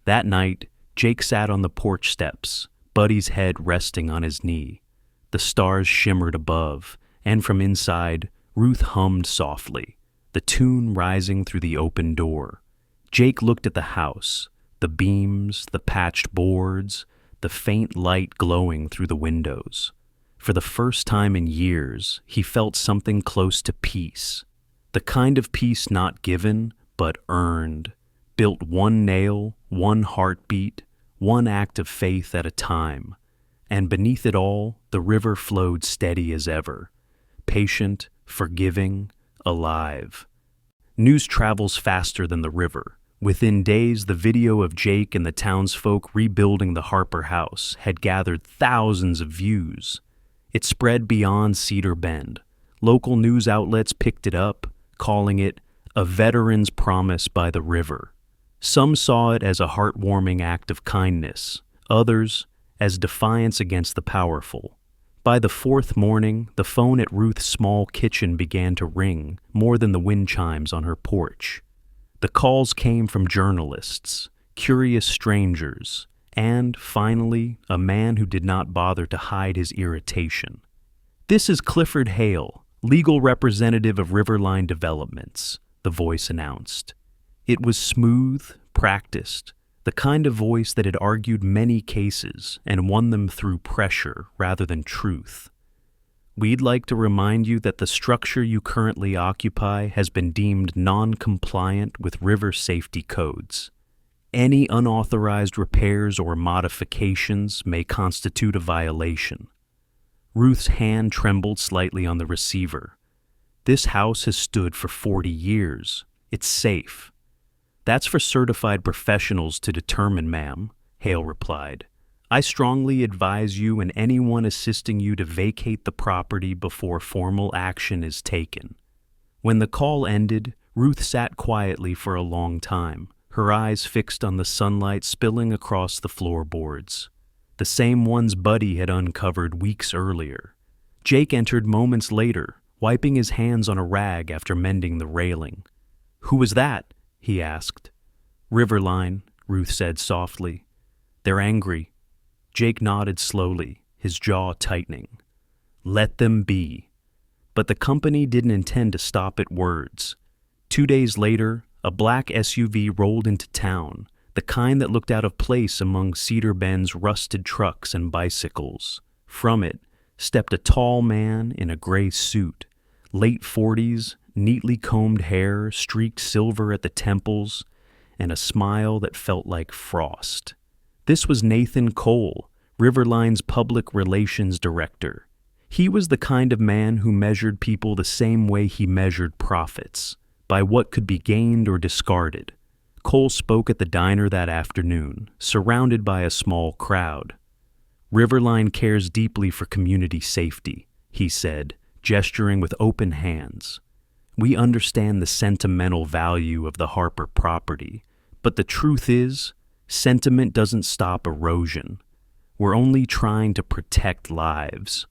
That night, Jake sat on the porch steps, Buddy's head resting on his knee. The stars shimmered above, and from inside, Ruth hummed softly, the tune rising through the open door. Jake looked at the house, the beams, the patched boards, the faint light glowing through the windows. For the first time in years, he felt something close to peace. The kind of peace not given, but earned, built one nail, one heartbeat, one act of faith at a time. And beneath it all, the river flowed steady as ever, patient, forgiving, alive. News travels faster than the river. Within days, the video of Jake and the townsfolk rebuilding the Harper House had gathered thousands of views. It spread beyond Cedar Bend. Local news outlets picked it up, calling it a veteran's promise by the river. Some saw it as a heartwarming act of kindness, others as defiance against the powerful. By the fourth morning, the phone at Ruth's small kitchen began to ring more than the wind chimes on her porch. The calls came from journalists, curious strangers, and, finally, a man who did not bother to hide his irritation. "This is Clifford Hale, legal representative of Riverline Developments," the voice announced. It was smooth, practiced, the kind of voice that had argued many cases and won them through pressure rather than truth. "We'd like to remind you that the structure you currently occupy has been deemed non-compliant with river safety codes. Any unauthorized repairs or modifications may constitute a violation." Ruth's hand trembled slightly on the receiver. "This house has stood for 40 years. It's safe." "That's for certified professionals to determine, ma'am," Hale replied. "I strongly advise you and anyone assisting you to vacate the property before formal action is taken." When the call ended, Ruth sat quietly for a long time, her eyes fixed on the sunlight spilling across the floorboards, the same ones Buddy had uncovered weeks earlier. Jake entered moments later, wiping his hands on a rag after mending the railing. "Who was that?" he asked. "Riverline," Ruth said softly. "They're angry." Jake nodded slowly, his jaw tightening. "Let them be." But the company didn't intend to stop at words. 2 days later, a black SUV rolled into town, the kind that looked out of place among Cedar Bend's rusted trucks and bicycles. From it stepped a tall man in a gray suit, late 40s, neatly combed hair streaked silver at the temples, and a smile that felt like frost. This was Nathan Cole, Riverline's public relations director. He was the kind of man who measured people the same way he measured profits, by what could be gained or discarded. Cole spoke at the diner that afternoon, surrounded by a small crowd. "Riverline cares deeply for community safety," he said, gesturing with open hands. "We understand the sentimental value of the Harper property, but the truth is, sentiment doesn't stop erosion. We're only trying to protect lives."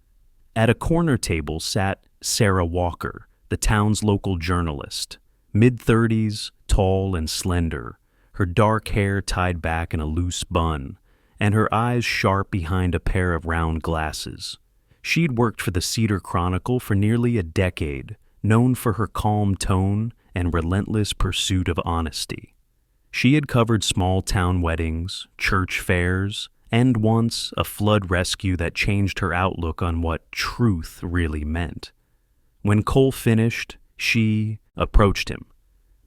At a corner table sat Sarah Walker, the town's local journalist, mid-30s, tall and slender, her dark hair tied back in a loose bun, and her eyes sharp behind a pair of round glasses. She'd worked for the Cedar Chronicle for nearly a decade, known for her calm tone and relentless pursuit of honesty. She had covered small-town weddings, church fairs, and once a flood rescue that changed her outlook on what truth really meant. When Cole finished, she approached him.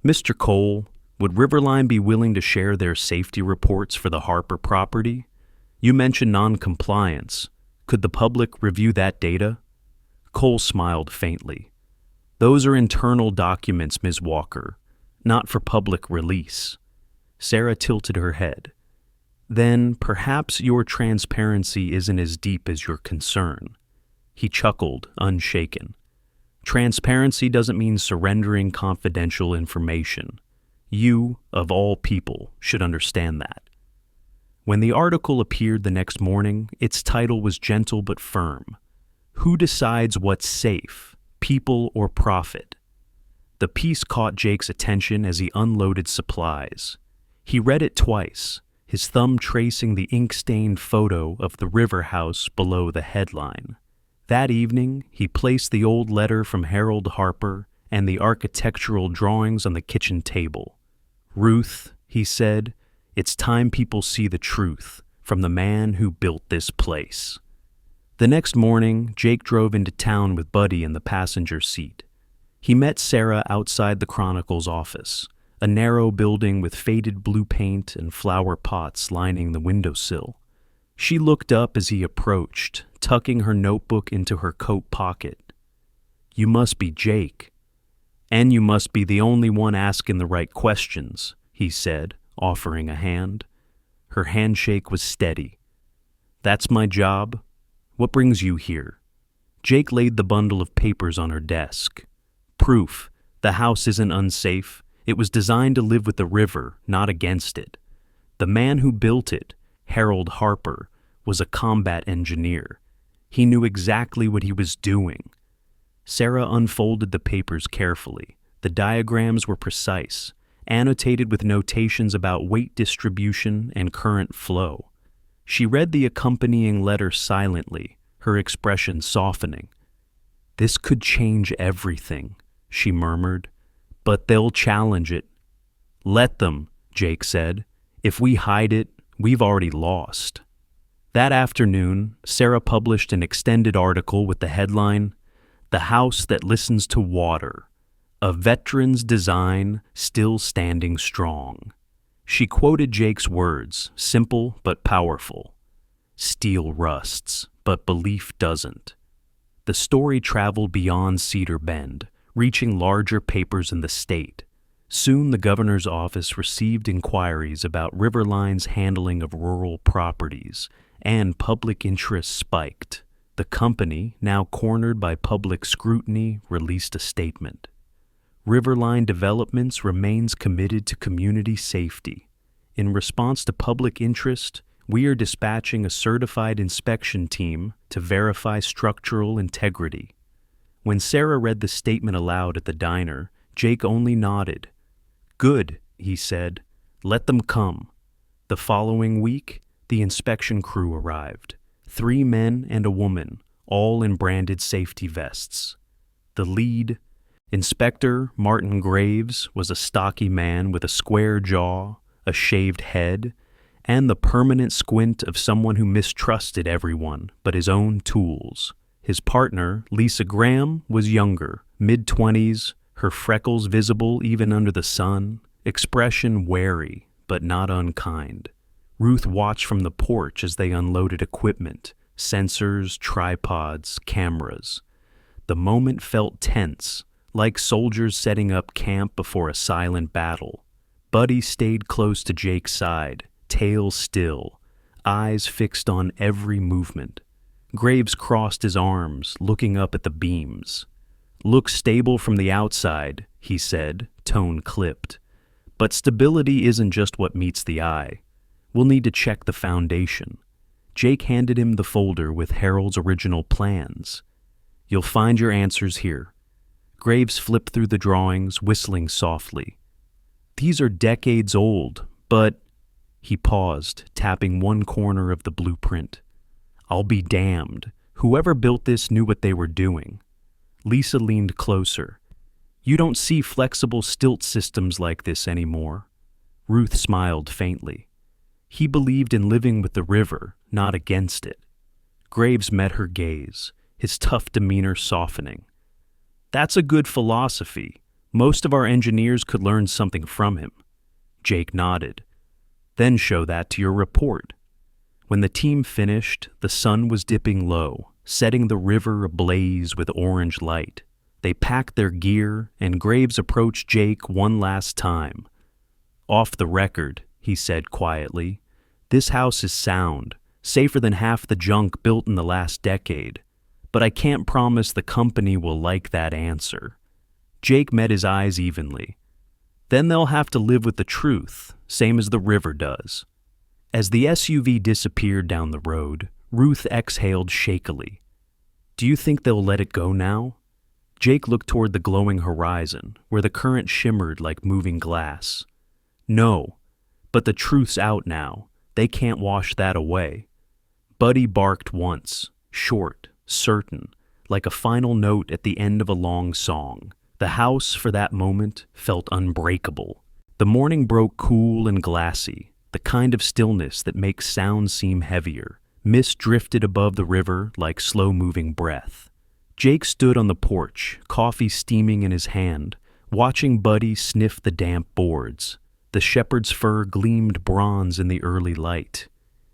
"Mr. Cole, would Riverline be willing to share their safety reports for the Harper property? You mentioned non-compliance. Could the public review that data?" Cole smiled faintly. "Those are internal documents, Ms. Walker, not for public release." Sarah tilted her head. Then perhaps your transparency isn't as deep as your concern. He chuckled, unshaken. Transparency doesn't mean surrendering confidential information. You, of all people, should understand that. When the article appeared the next morning, its title was gentle but firm. Who decides what's safe, people or profit? The piece caught Jake's attention as he unloaded supplies. He read it twice, his thumb tracing the ink-stained photo of the river house below the headline. That evening, he placed the old letter from Harold Harper and the architectural drawings on the kitchen table. "Ruth," he said, "it's time people see the truth from the man who built this place." The next morning, Jake drove into town with Buddy in the passenger seat. He met Sarah outside the Chronicle's office, a narrow building with faded blue paint and flower pots lining the windowsill. She looked up as he approached, tucking her notebook into her coat pocket. "You must be Jake. And you must be the only one asking the right questions," he said, offering a hand. Her handshake was steady. "That's my job. What brings you here?" Jake laid the bundle of papers on her desk. "Proof. The house isn't unsafe. It was designed to live with the river, not against it. The man who built it, Harold Harper, was a combat engineer. He knew exactly what he was doing." Sarah unfolded the papers carefully. The diagrams were precise, annotated with notations about weight distribution and current flow. She read the accompanying letter silently, her expression softening. "This could change everything," she murmured, "but they'll challenge it." "Let them," Jake said. "If we hide it, we've already lost." That afternoon, Sarah published an extended article with the headline, "The House That Listens to Water, a Veteran's Design Still Standing Strong." She quoted Jake's words, simple but powerful. "Steel rusts, but belief doesn't." The story traveled beyond Cedar Bend, reaching larger papers in the state. Soon the governor's office received inquiries about Riverline's handling of rural properties, and public interest spiked. The company, now cornered by public scrutiny, released a statement. Riverline Developments remains committed to community safety. In response to public interest, we are dispatching a certified inspection team to verify structural integrity. When Sarah read the statement aloud at the diner, Jake only nodded. "Good," he said. "Let them come." The following week, the inspection crew arrived. 3 men and a woman, all in branded safety vests. The lead, Inspector Martin Graves, was a stocky man with a square jaw, a shaved head, and the permanent squint of someone who mistrusted everyone but his own tools. His partner, Lisa Graham, was younger, mid-20s, her freckles visible even under the sun, expression wary but not unkind. Ruth watched from the porch as they unloaded equipment, sensors, tripods, cameras. The moment felt tense, like soldiers setting up camp before a silent battle. Buddy stayed close to Jake's side, tail still, eyes fixed on every movement. Graves crossed his arms, looking up at the beams. "Looks stable from the outside," he said, tone clipped. "But stability isn't just what meets the eye. We'll need to check the foundation." Jake handed him the folder with Harold's original plans. "You'll find your answers here." Graves flipped through the drawings, whistling softly. "These are decades old, but—" He paused, tapping one corner of the blueprint. "I'll be damned. Whoever built this knew what they were doing." Lisa leaned closer. "You don't see flexible stilt systems like this anymore." Ruth smiled faintly. He believed in living with the river, not against it. Graves met her gaze, his tough demeanor softening. "That's a good philosophy. Most of our engineers could learn something from him." Jake nodded. "Then show that to your report." When the team finished, the sun was dipping low, setting the river ablaze with orange light. They packed their gear, and Graves approached Jake one last time. "Off the record," he said quietly, This house is sound, safer than half the junk built in the last decade, but I can't promise the company will like that answer." Jake met his eyes evenly. "Then they'll have to live with the truth, same as the river does." As the SUV disappeared down the road, Ruth exhaled shakily. "Do you think they'll let it go now?" Jake looked toward the glowing horizon, where the current shimmered like moving glass. "No, but the truth's out now. They can't wash that away." Buddy barked once, short, certain, like a final note at the end of a long song. The house, for that moment, felt unbreakable. The morning broke cool and glassy, the kind of stillness that makes sound seem heavier. Mist drifted above the river like slow-moving breath. Jake stood on the porch, coffee steaming in his hand, watching Buddy sniff the damp boards. The shepherd's fur gleamed bronze in the early light.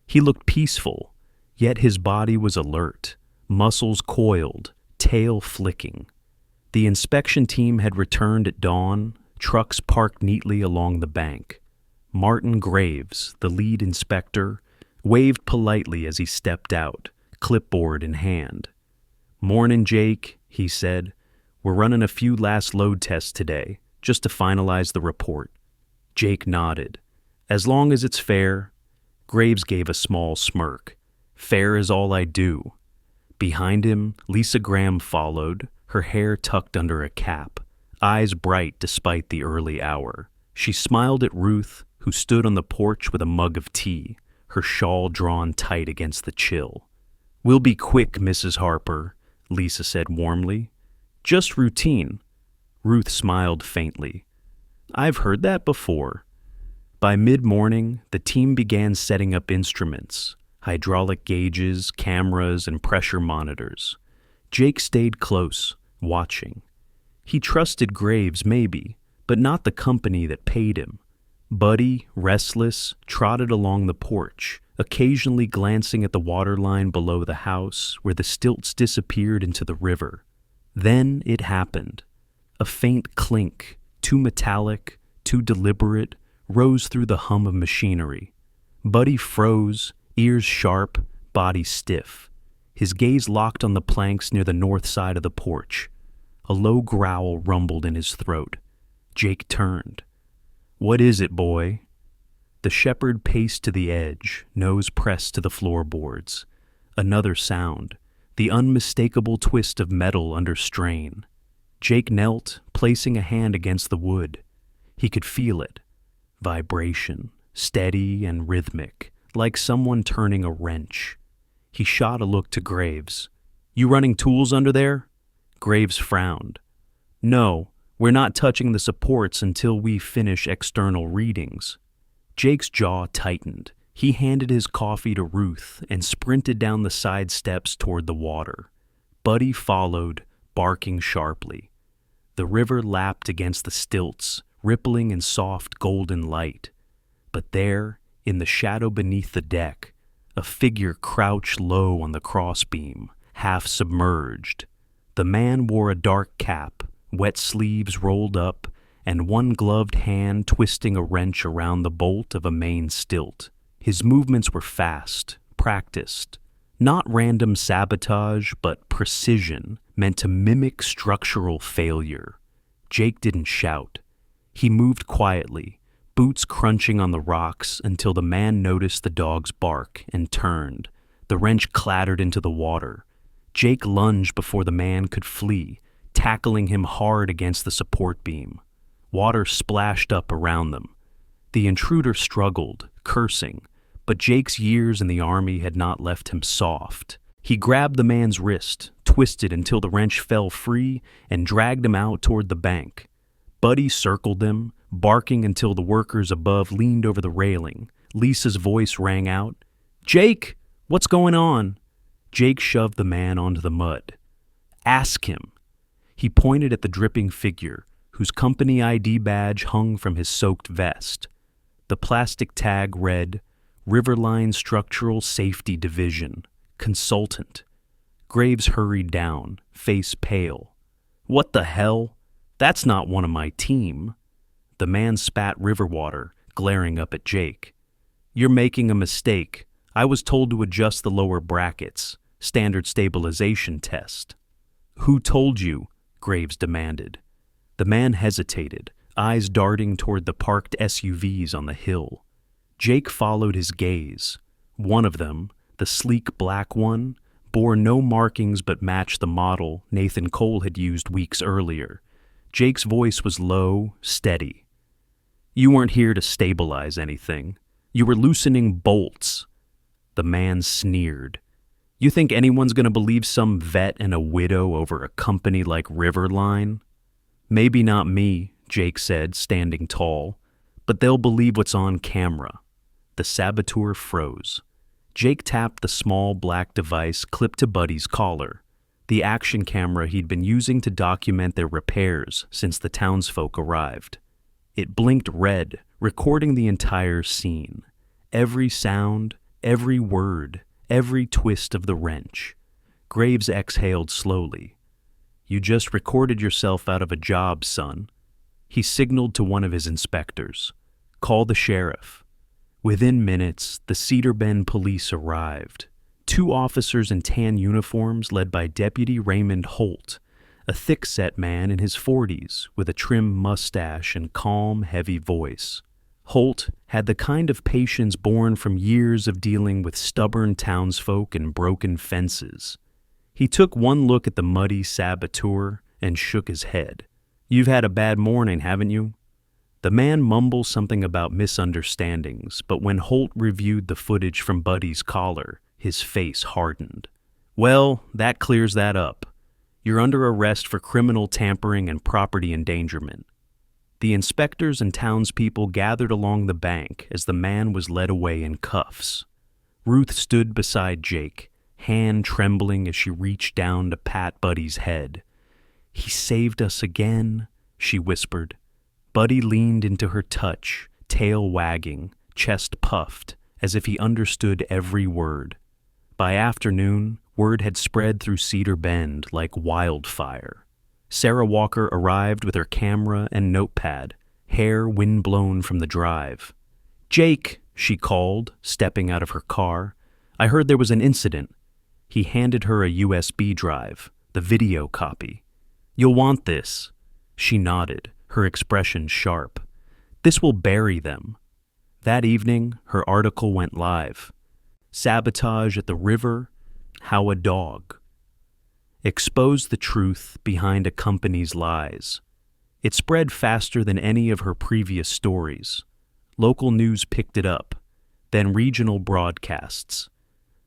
He looked peaceful, yet his body was alert, muscles coiled, tail flicking. The inspection team had returned at dawn, trucks parked neatly along the bank. Martin Graves, the lead inspector, waved politely as he stepped out, clipboard in hand. "Mornin', Jake," he said. "We're running a few last load tests today, just to finalize the report." Jake nodded. "As long as it's fair." Graves gave a small smirk. "Fair is all I do." Behind him, Lisa Graham followed, her hair tucked under a cap, eyes bright despite the early hour. She smiled at Ruth, who stood on the porch with a mug of tea, her shawl drawn tight against the chill. "We'll be quick, Mrs. Harper," Lisa said warmly. "Just routine." Ruth smiled faintly. "I've heard that before." By mid-morning, the team began setting up instruments, hydraulic gauges, cameras, and pressure monitors. Jake stayed close, watching. He trusted Graves maybe, but not the company that paid him. Buddy, restless, trotted along the porch, occasionally glancing at the waterline below the house where the stilts disappeared into the river. Then it happened. A faint clink, too metallic, too deliberate, rose through the hum of machinery. Buddy froze, ears sharp, body stiff. His gaze locked on the planks near the north side of the porch. A low growl rumbled in his throat. Jake turned. "What is it, boy?" The shepherd paced to the edge, nose pressed to the floorboards. Another sound, the unmistakable twist of metal under strain. Jake knelt, placing a hand against the wood. He could feel it. Vibration, steady and rhythmic, like someone turning a wrench. He shot a look to Graves. "You running tools under there?" Graves frowned. "No, we're not touching the supports until we finish external readings." Jake's jaw tightened. He handed his coffee to Ruth and sprinted down the side steps toward the water. Buddy followed, barking sharply. The river lapped against the stilts, rippling in soft golden light. But there, in the shadow beneath the deck, a figure crouched low on the crossbeam, half submerged. The man wore a dark cap, wet sleeves rolled up, and one gloved hand twisting a wrench around the bolt of a main stilt. His movements were fast, practiced. Not random sabotage, but precision, meant to mimic structural failure. Jake didn't shout. He moved quietly, boots crunching on the rocks until the man noticed the dog's bark and turned. The wrench clattered into the water. Jake lunged before the man could flee, tackling him hard against the support beam. Water splashed up around them. The intruder struggled, cursing, but Jake's years in the army had not left him soft. He grabbed the man's wrist, twisted until the wrench fell free, and dragged him out toward the bank. Buddy circled them, barking until the workers above leaned over the railing. Lisa's voice rang out, "Jake, what's going on?" Jake shoved the man onto the mud. "Ask him." He pointed at the dripping figure, whose company ID badge hung from his soaked vest. The plastic tag read, Riverline Structural Safety Division, Consultant. Graves hurried down, face pale. "What the hell? That's not one of my team." The man spat river water, glaring up at Jake. "You're making a mistake. I was told to adjust the lower brackets. Standard stabilization test." "Who told you?" Graves demanded. The man hesitated, eyes darting toward the parked SUVs on the hill. Jake followed his gaze. One of them, the sleek black one, bore no markings but matched the model Nathan Cole had used weeks earlier. Jake's voice was low, steady. "You weren't here to stabilize anything. You were loosening bolts." The man sneered. "You think anyone's going to believe some vet and a widow over a company like Riverline?" "Maybe not me," Jake said, standing tall, "but they'll believe what's on camera." The saboteur froze. Jake tapped the small black device clipped to Buddy's collar, the action camera he'd been using to document their repairs since the townsfolk arrived. It blinked red, recording the entire scene. Every sound, every word, every twist of the wrench. Graves exhaled slowly. "You just recorded yourself out of a job, son." He signaled to one of his inspectors. "Call the sheriff." Within minutes, the Cedar Bend police arrived. 2 officers in tan uniforms led by Deputy Raymond Holt, a thick-set man in his 40s with a trim mustache and calm, heavy voice. Holt had the kind of patience born from years of dealing with stubborn townsfolk and broken fences. He took one look at the muddy saboteur and shook his head. "You've had a bad morning, haven't you?" The man mumbled something about misunderstandings, but when Holt reviewed the footage from Buddy's collar, his face hardened. "Well, that clears that up. You're under arrest for criminal tampering and property endangerment." The inspectors and townspeople gathered along the bank as the man was led away in cuffs. Ruth stood beside Jake, hand trembling as she reached down to pat Buddy's head. "He saved us again," she whispered. Buddy leaned into her touch, tail wagging, chest puffed, as if he understood every word. By afternoon, word had spread through Cedar Bend like wildfire. Sarah Walker arrived with her camera and notepad, hair windblown from the drive. "Jake," she called, stepping out of her car. "I heard there was an incident." He handed her a USB drive, the video copy. "You'll want this." She nodded, her expression sharp. "This will bury them." That evening, her article went live. "Sabotage at the river, how a dog exposed the truth behind a company's lies." It spread faster than any of her previous stories. Local news picked it up, then regional broadcasts.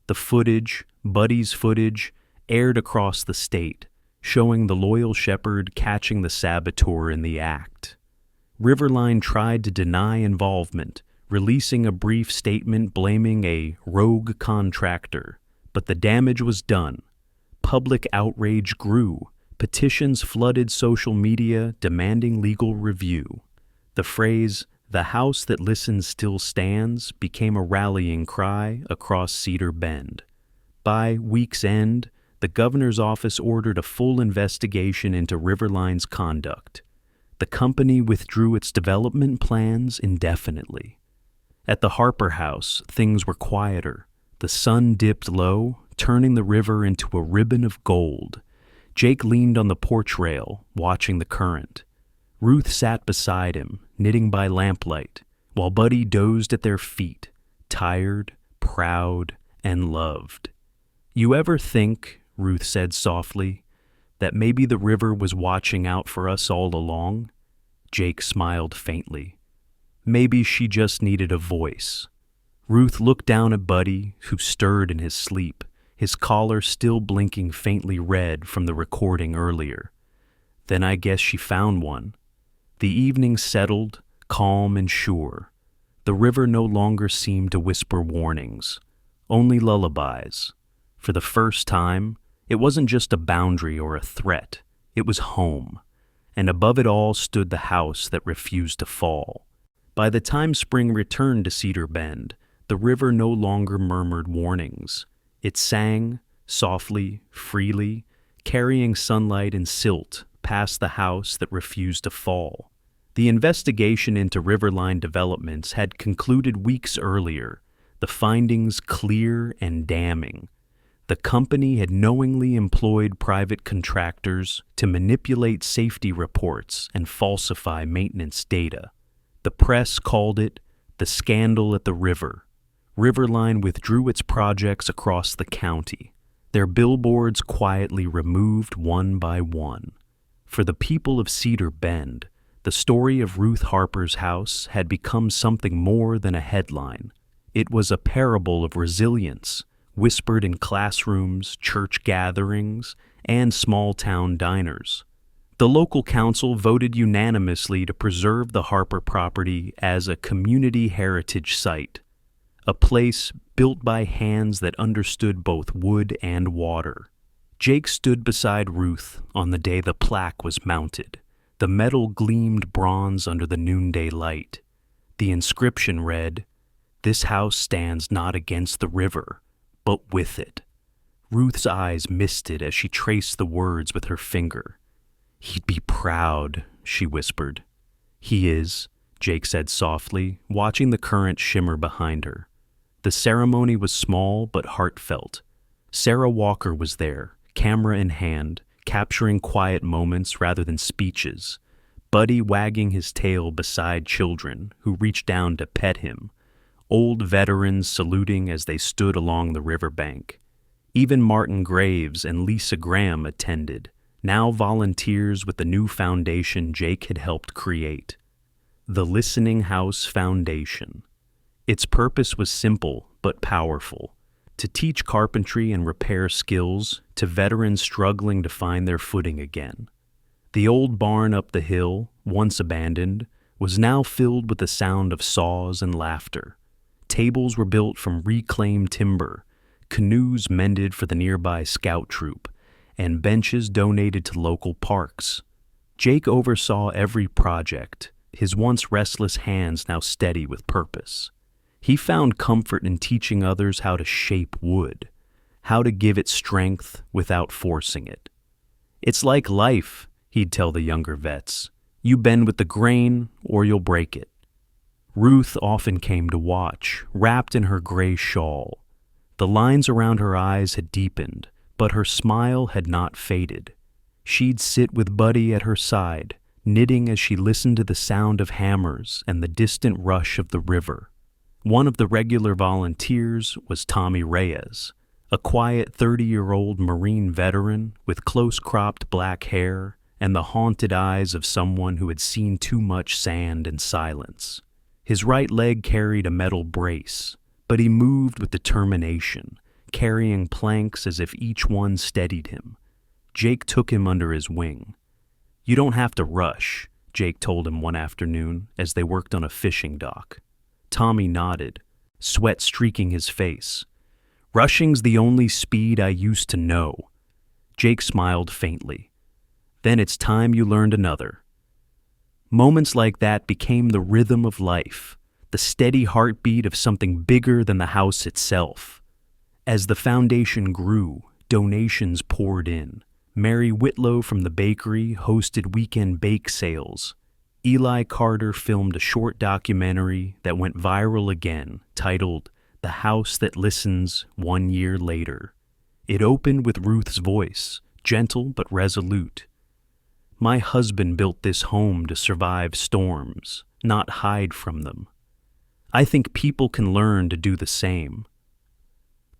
The footage, Buddy's footage, aired across the state, showing the loyal shepherd catching the saboteur in the act. Riverline tried to deny involvement, releasing a brief statement blaming a rogue contractor, but the damage was done. Public outrage grew. Petitions flooded social media demanding legal review. The phrase, "The house that listens still stands," became a rallying cry across Cedar Bend. By week's end, the governor's office ordered a full investigation into Riverline's conduct. The company withdrew its development plans indefinitely. At the Harper House, things were quieter. The sun dipped low, turning the river into a ribbon of gold. Jake leaned on the porch rail, watching the current. Ruth sat beside him, knitting by lamplight, while Buddy dozed at their feet, tired, proud, and loved. "You ever think," Ruth said softly, "that maybe the river was watching out for us all along?" Jake smiled faintly. Maybe she just needed a voice. Ruth looked down at Buddy, who stirred in his sleep, his collar still blinking faintly red from the recording earlier. "Then I guess she found one." The evening settled, calm and sure. The river no longer seemed to whisper warnings, only lullabies. For the first time, it wasn't just a boundary or a threat, it was home. And above it all stood the house that refused to fall. By the time spring returned to Cedar Bend, the river no longer murmured warnings. It sang, softly, freely, carrying sunlight and silt past the house that refused to fall. The investigation into Riverline Developments had concluded weeks earlier, the findings clear and damning. The company had knowingly employed private contractors to manipulate safety reports and falsify maintenance data. The press called it the scandal at the river. Riverline withdrew its projects across the county, their billboards quietly removed one by one. For the people of Cedar Bend, the story of Ruth Harper's house had become something more than a headline. It was a parable of resilience, whispered in classrooms, church gatherings, and small-town diners. The local council voted unanimously to preserve the Harper property as a community heritage site, a place built by hands that understood both wood and water. Jake stood beside Ruth on the day the plaque was mounted. The metal gleamed bronze under the noonday light. The inscription read, "This house stands not against the river, but with it." Ruth's eyes misted as she traced the words with her finger. "He'd be proud," she whispered. "He is," Jake said softly, watching the current shimmer behind her. The ceremony was small but heartfelt. Sarah Walker was there, camera in hand, capturing quiet moments rather than speeches. Buddy wagging his tail beside children who reached down to pet him. Old veterans saluting as they stood along the riverbank. Even Martin Graves and Lisa Graham attended, now volunteers with the new foundation Jake had helped create. The Listening House Foundation. Its purpose was simple but powerful: to teach carpentry and repair skills to veterans struggling to find their footing again. The old barn up the hill, once abandoned, was now filled with the sound of saws and laughter. Tables were built from reclaimed timber, canoes mended for the nearby scout troop, and benches donated to local parks. Jake oversaw every project, his once restless hands now steady with purpose. He found comfort in teaching others how to shape wood, how to give it strength without forcing it. "It's like life," he'd tell the younger vets. "You bend with the grain, or you'll break it." Ruth often came to watch, wrapped in her gray shawl. The lines around her eyes had deepened, but her smile had not faded. She'd sit with Buddy at her side, knitting as she listened to the sound of hammers and the distant rush of the river. One of the regular volunteers was Tommy Reyes, a quiet 30-year-old Marine veteran with close-cropped black hair and the haunted eyes of someone who had seen too much sand and silence. His right leg carried a metal brace, but he moved with determination, carrying planks as if each one steadied him. Jake took him under his wing. "You don't have to rush," Jake told him one afternoon as they worked on a fishing dock. Tommy nodded, sweat streaking his face. "Rushing's the only speed I used to know." Jake smiled faintly. "Then it's time you learned another." Moments like that became the rhythm of life, the steady heartbeat of something bigger than the house itself. As the foundation grew, donations poured in. Mary Whitlow from the bakery hosted weekend bake sales. Eli Carter filmed a short documentary that went viral again, titled The House That Listens 1 year later. It opened with Ruth's voice, gentle but resolute. "My husband built this home to survive storms, not hide from them. I think people can learn to do the same."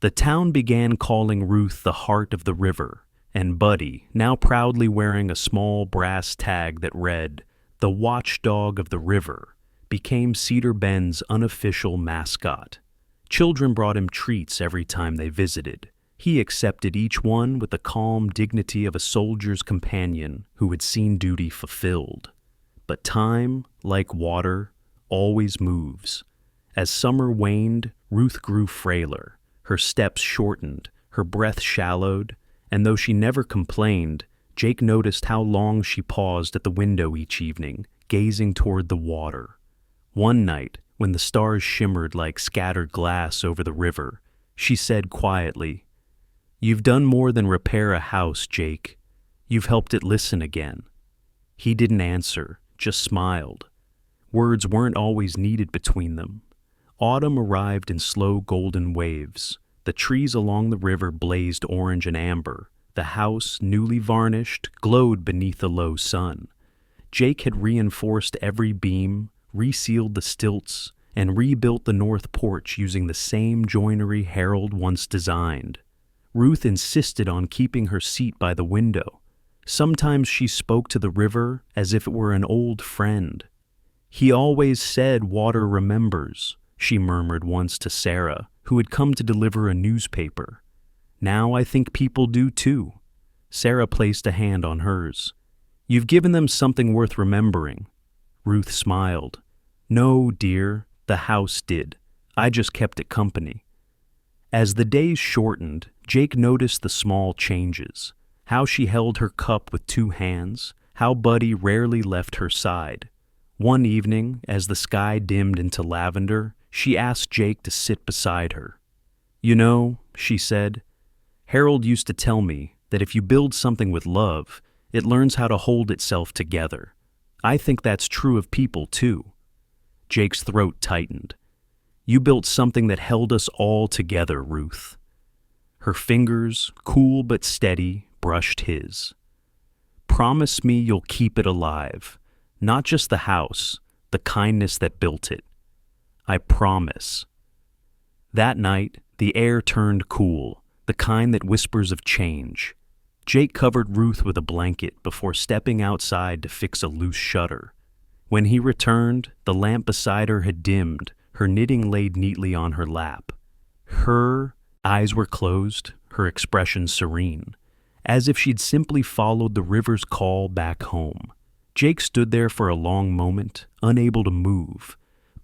The town began calling Ruth the heart of the river, and Buddy, now proudly wearing a small brass tag that read, "The Watchdog of the River," became Cedar Bend's unofficial mascot. Children brought him treats every time they visited. He accepted each one with the calm dignity of a soldier's companion who had seen duty fulfilled. But time, like water, always moves. As summer waned, Ruth grew frailer. Her steps shortened, her breath shallowed, and though she never complained, Jake noticed how long she paused at the window each evening, gazing toward the water. One night, when the stars shimmered like scattered glass over the river, she said quietly, "You've done more than repair a house, Jake. You've helped it listen again." He didn't answer, just smiled. Words weren't always needed between them. Autumn arrived in slow golden waves. The trees along the river blazed orange and amber. The house, newly varnished, glowed beneath the low sun. Jake had reinforced every beam, resealed the stilts, and rebuilt the north porch using the same joinery Harold once designed. Ruth insisted on keeping her seat by the window. Sometimes she spoke to the river as if it were an old friend. "He always said water remembers," she murmured once to Sarah, who had come to deliver a newspaper. "Now I think people do too." Sarah placed a hand on hers. "You've given them something worth remembering." Ruth smiled. "No, dear, the house did. I just kept it company." As the days shortened, Jake noticed the small changes. How she held her cup with two hands, how Buddy rarely left her side. One evening, as the sky dimmed into lavender, she asked Jake to sit beside her. "You know," she said, "Harold used to tell me that if you build something with love, it learns how to hold itself together. I think that's true of people, too." Jake's throat tightened. "You built something that held us all together, Ruth." Her fingers, cool but steady, brushed his. "Promise me you'll keep it alive. Not just the house, the kindness that built it." "I promise." That night, the air turned cool, the kind that whispers of change. Jake covered Ruth with a blanket before stepping outside to fix a loose shutter. When he returned, the lamp beside her had dimmed, her knitting laid neatly on her lap. Her eyes were closed, her expression serene, as if she'd simply followed the river's call back home. Jake stood there for a long moment, unable to move.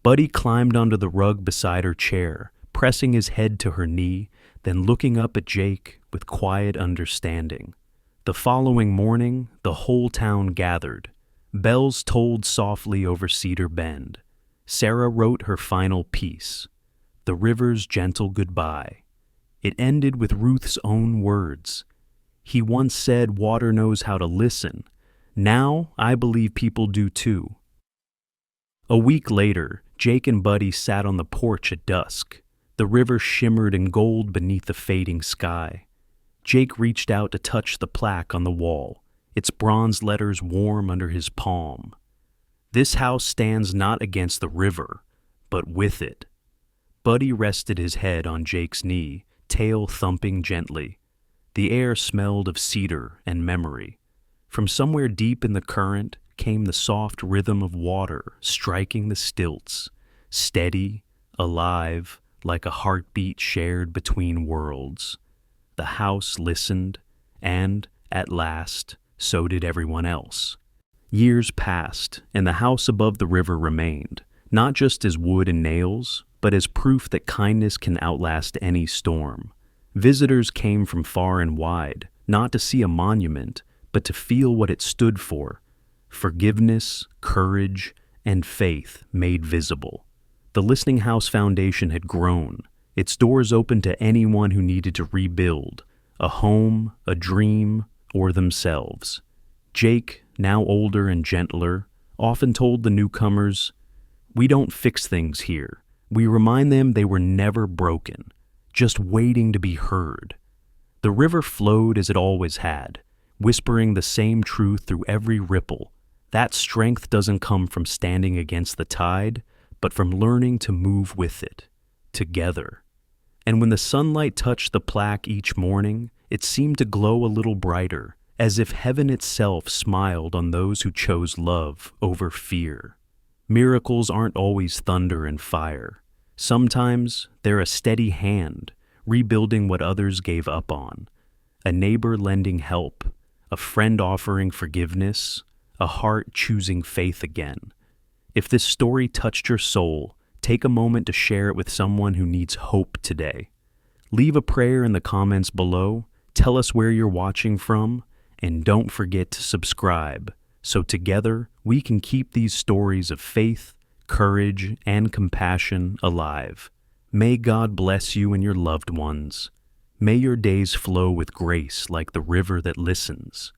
Buddy climbed onto the rug beside her chair, pressing his head to her knee, then looking up at Jake with quiet understanding. The following morning, the whole town gathered. Bells tolled softly over Cedar Bend. Sarah wrote her final piece, the river's gentle goodbye. It ended with Ruth's own words. "He once said water knows how to listen. Now I believe people do too." A week later, Jake and Buddy sat on the porch at dusk. The river shimmered in gold beneath the fading sky. Jake reached out to touch the plaque on the wall, its bronze letters warm under his palm. "This house stands not against the river, but with it." Buddy rested his head on Jake's knee, tail thumping gently. The air smelled of cedar and memory. From somewhere deep in the current came the soft rhythm of water striking the stilts, steady, alive, like a heartbeat shared between worlds. The house listened, and, at last, so did everyone else. Years passed, and the house above the river remained, not just as wood and nails, but as proof that kindness can outlast any storm. Visitors came from far and wide, not to see a monument, but to feel what it stood for: forgiveness, courage, and faith made visible. The Listening House Foundation had grown, its doors open to anyone who needed to rebuild, a home, a dream, or themselves. Jake, now older and gentler, often told the newcomers, "We don't fix things here. We remind them they were never broken, just waiting to be heard." The river flowed as it always had, whispering the same truth through every ripple. That strength doesn't come from standing against the tide, but from learning to move with it, together. And when the sunlight touched the plaque each morning, it seemed to glow a little brighter, as if heaven itself smiled on those who chose love over fear. Miracles aren't always thunder and fire. Sometimes they're a steady hand, rebuilding what others gave up on. A neighbor lending help, a friend offering forgiveness, a heart choosing faith again. If this story touched your soul, take a moment to share it with someone who needs hope today. Leave a prayer in the comments below, tell us where you're watching from, and don't forget to subscribe, so together we can keep these stories of faith, courage, and compassion alive. May God bless you and your loved ones. May your days flow with grace like the river that listens.